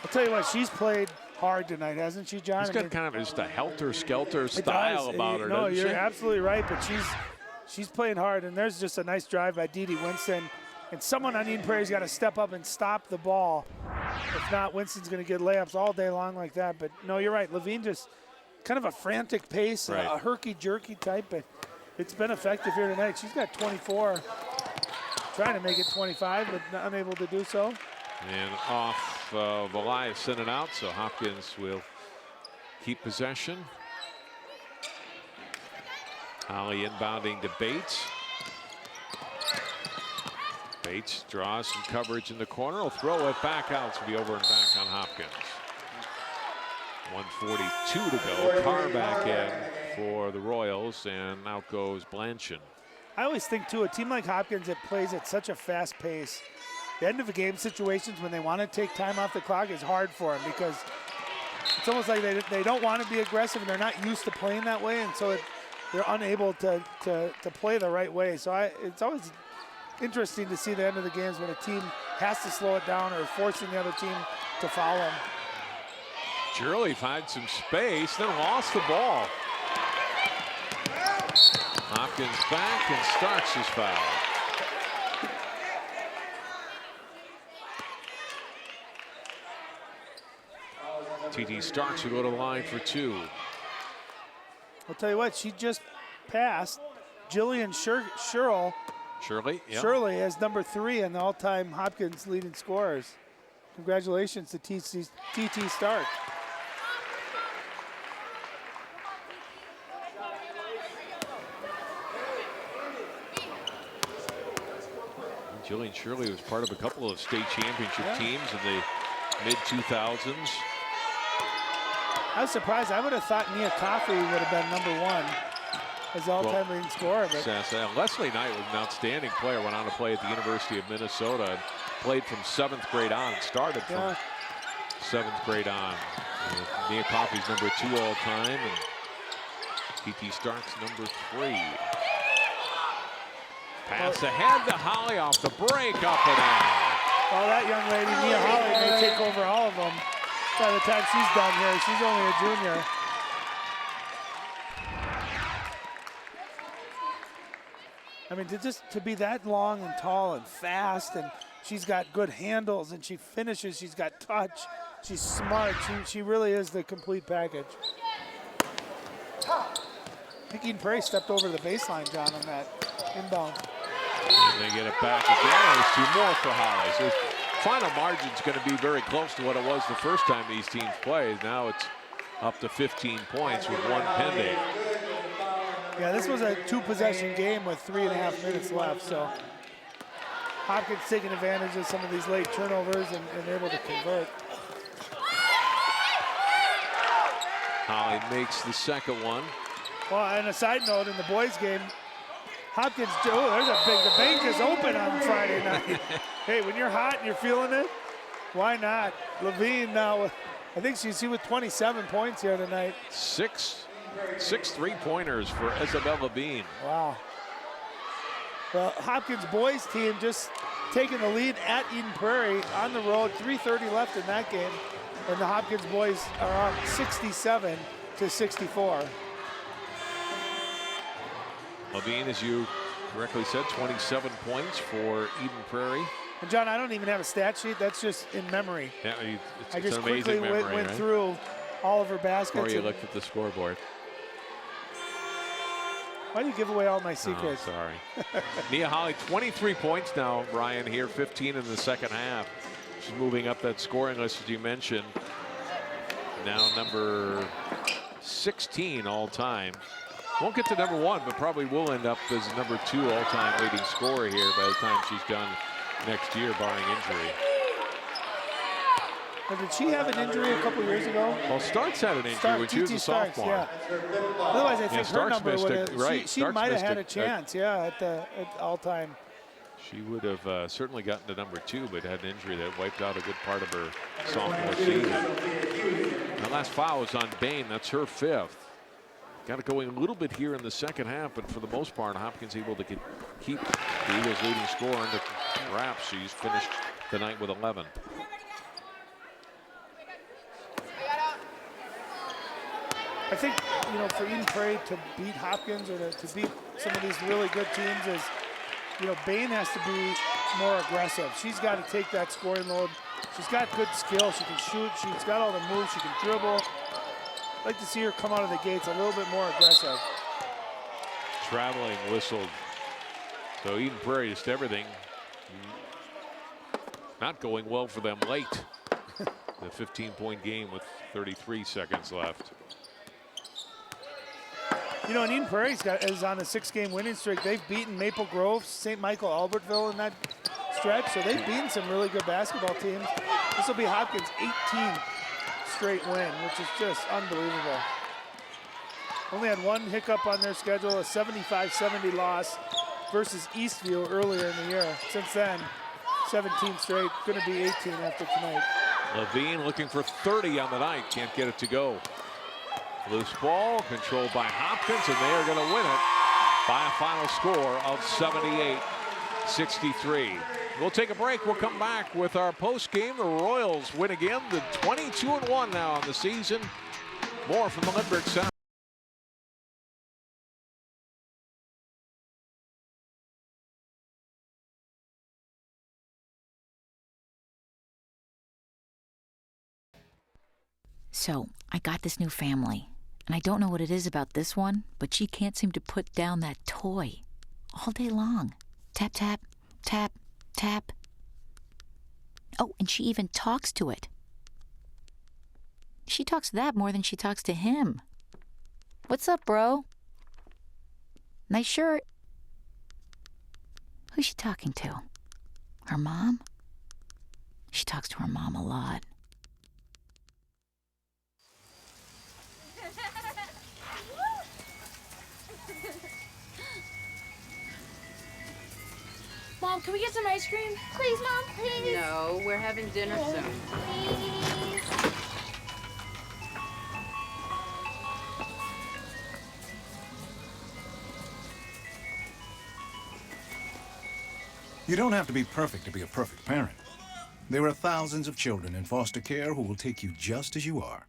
I'll tell you what, she's played hard tonight, hasn't she, John? She's got kind of just a helter-skelter style about her, no, doesn't you're she? absolutely right, but she's playing hard, and there's just a nice drive by Dee Dee Winston. And someone on Eden Prairie's got to step up and stop the ball. If not, Winston's going to get layups all day long like that. But no, you're right. Levine just kind of a frantic pace, right. A herky-jerky type, but it's been effective here tonight. She's got 24, trying to make it 25, but unable to do so. And off Valai sent it out, so Hopkins will keep possession. Holly inbounding to Bates. Bates draws some coverage in the corner. He'll throw it back out. So be over and back on Hopkins. 1:42 to go. Carr back in for the Royals, and out goes Blanchard. I always think, too, a team like Hopkins that plays at such a fast pace, the end of the game situations when they want to take time off the clock is hard for them because it's almost like they don't want to be aggressive and they're not used to playing that way, and so they're unable to play the right way. So it's always interesting to see the end of the games when a team has to slow it down or forcing the other team to foul them. Shirley finds some space, then lost the ball. Hopkins back and Starks is fouled. T.T. Starks will go to the line for 2. I'll tell you what, she just passed Jillian Shirley, yeah. Shirley as number 3 in the all-time Hopkins leading scorers. Congratulations to T.T. Stark. Jillian Shirley was part of a couple of state championship teams in the mid-2000s. I was surprised. I would have thought Nia Coffey would have been number 1 as all-time leading scorer. But Leslie Knight was an outstanding player, went on to play at the University of Minnesota, and played from 7th grade on, started from 7th grade on. Nia Coffey's number 2 all-time, and T.T. Stark's number 3. Pass ahead to Holly off the break, up and in. Well, that young lady, Nia Holly, may take over all of them by the time she's done here. She's only a junior. I mean, to be that long and tall and fast, and she's got good handles, and she finishes, she's got touch, she's smart, she really is the complete package. I think Eden Prairie stepped over the baseline, John, on that inbound. And they get it back again. There's 2 more for Holly. So final margin's going to be very close to what it was the first time these teams played. Now it's up to 15 points with 1 pending. Yeah, this was a 2-possession game with 3.5 minutes left. So Hopkins taking advantage of some of these late turnovers and able to convert. Holly makes the second one. Well, and a side note, in the boys' game, Hopkins, there's the bank is open on Friday night. Hey, when you're hot and you're feeling it, why not? Levine now, I think she's with 27 points here tonight. 6 3-pointers for Isabel Levine. Wow. Well, Hopkins boys team just taking the lead at Eden Prairie on the road. 3:30 left in that game, and the Hopkins boys are up 67-64. Levine, as you correctly said, 27 points for Eden Prairie. And John, I don't even have a stat sheet. That's just in memory. Yeah, I it's just an quickly amazing memory, went right? through all of her baskets. Or you looked at the scoreboard. Why do you give away all my secrets? Oh, sorry. Nia Holly, 23 points now, Ryan, here, 15 in the second half. She's moving up that scoring list, as you mentioned. Now number 16 all time. Won't get to number 1, but probably will end up as number 2 all-time leading scorer here by the time she's done next year, barring injury. Now, did she have an injury a couple years ago? Well, Starks had an injury when she was a sophomore. Yeah. Otherwise, I think her Starks number missed would it, have. right. She might have had a chance, at all-time. She would have certainly gotten to number 2, but had an injury that wiped out a good part of her sophomore season. The last foul was on Bain. That's her 5th. Got it going a little bit here in the second half, but for the most part, Hopkins able to keep the Eagles' leading scorer under wraps. She's finished the night with 11. I think, for Eden Prairie to beat Hopkins or to beat some of these really good teams is, Bain has to be more aggressive. She's got to take that scoring load. She's got good skill. She can shoot. She's got all the moves. She can dribble. I'd like to see her come out of the gates a little bit more aggressive. Traveling whistled. So Eden Prairie, just everything not going well for them late. The 15-point game with 33 seconds left. And Eden Prairie is on a 6-game winning streak. They've beaten Maple Grove, St. Michael, Albertville in that stretch. So they've beaten some really good basketball teams. This will be Hopkins' 18th straight win, which is just unbelievable. Only had one hiccup on their schedule, a 75-70 loss versus Eastview earlier in the year. Since then, 17 straight, going to be 18 after tonight. Levine looking for 30 on the night, can't get it to go. Loose ball controlled by Hopkins, and they are going to win it by a final score of 78-63. We'll take a break. We'll come back with our post game. The Royals win again, the 22-1 now on the season. More from the Lindbergh Center. So I got this new family, and I don't know what it is about this one, but she can't seem to put down that toy all day long. Tap, tap, tap, tap. Oh, and she even talks to it. She talks to that more than she talks to him. What's up, bro? Nice shirt. Who's she talking to? Her mom? She talks to her mom a lot. Mom, can we get some ice cream? Please, Mom, please. No, we're having dinner soon. Please. You don't have to be perfect to be a perfect parent. There are thousands of children in foster care who will take you just as you are.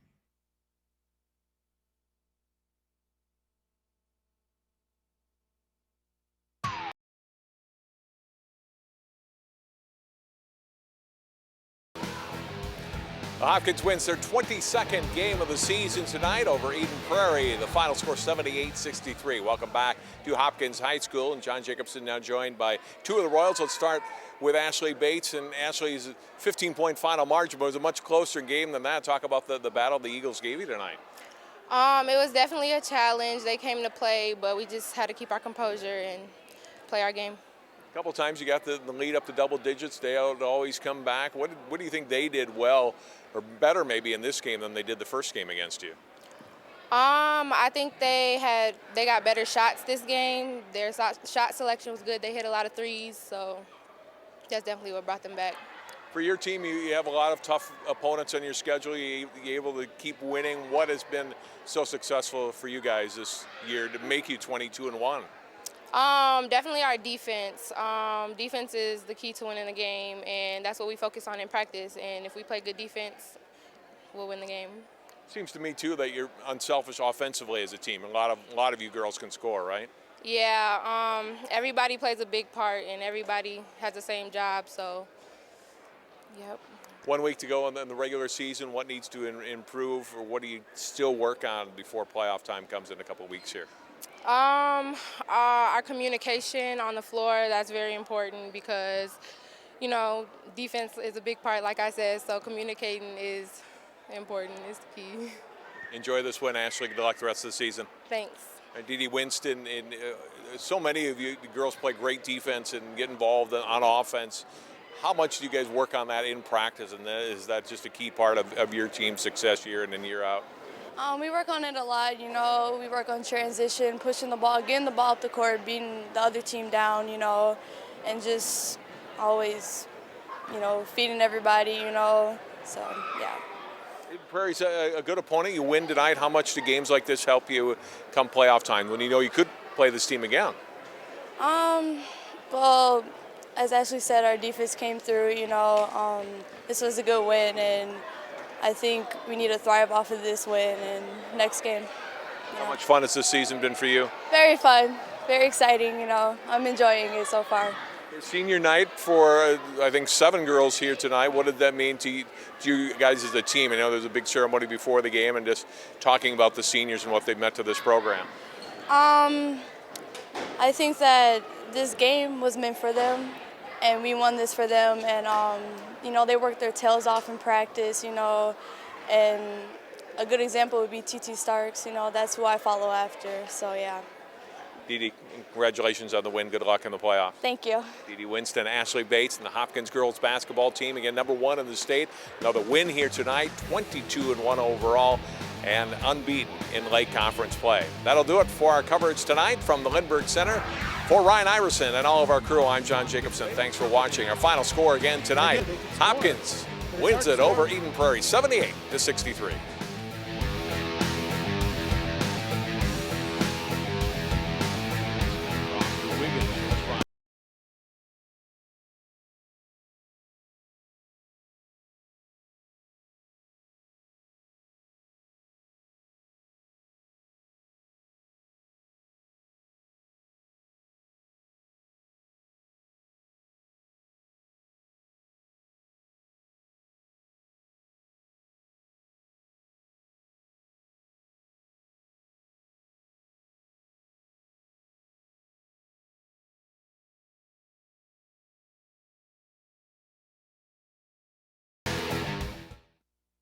Hopkins wins their 22nd game of the season tonight over Eden Prairie. The final score 78-63. Welcome back to Hopkins High School, and John Jacobson now joined by two of the Royals. Let's start with Ashley Bates, and Ashley's 15-point final margin, but it was a much closer game than that. Talk about the battle the Eagles gave you tonight. It was definitely a challenge. They came to play, but we just had to keep our composure and play our game. A couple times you got the lead up to double digits. They always come back. What do you think they did well, or better maybe in this game than they did the first game against you? I think they got better shots this game. Their shot selection was good. They hit a lot of threes, so that's definitely what brought them back. For your team, you have a lot of tough opponents on your schedule. You're able to keep winning. What has been so successful for you guys this year to make you 22-1? Definitely our defense. Defense is the key to winning the game, and that's what we focus on in practice. And if we play good defense, we'll win the game. Seems to me too that you're unselfish offensively as a team. A lot of you girls can score, right? Yeah, everybody plays a big part, and everybody has the same job, so, yep. 1 week to go in the regular season. What needs to improve, or what do you still work on before playoff time comes in a couple of weeks here? Our communication on the floor, that's very important because, you know, defense is a big part, like I said, so communicating is important, is the key. Enjoy this win, Ashley. Good luck the rest of the season. Thanks. Didi Winston, so many of you girls play great defense and get involved on offense. How much do you guys work on that in practice, and is that just a key part of your team's success year in and year out? We work on it a lot, you know. We work on transition, pushing the ball, getting the ball up the court, beating the other team down, you know, and just always, you know, feeding everybody, you know. So, yeah. Prairie's a good opponent. You win tonight. How much do games like this help you come playoff time when you know you could play this team again? Well, as Ashley said, our defense came through, you know. This was a good win, and I think we need to thrive off of this win and next game. How much fun has this season been for you? Very fun, very exciting, you know. I'm enjoying it so far. Senior night for, I think, 7 girls here tonight. What did that mean to you guys as a team? I know there's a big ceremony before the game, and just talking about the seniors and what they've meant to this program. I think that this game was meant for them, and we won this for them. And, you know, they worked their tails off in practice, you know, and a good example would be TT Starks. You know, that's who I follow after, so yeah. Didi, congratulations on the win. Good luck in the playoff. Thank you. Didi Winston, Ashley Bates, and the Hopkins girls basketball team. Again, #1 in the state. Another win here tonight, 22-1 overall, and unbeaten in Lake Conference play. That'll do it for our coverage tonight from the Lindbergh Center. For Ryan Iverson and all of our crew, I'm John Jacobson. Thanks for watching. Our final score again tonight, Hopkins wins it over Eden Prairie, 78-63.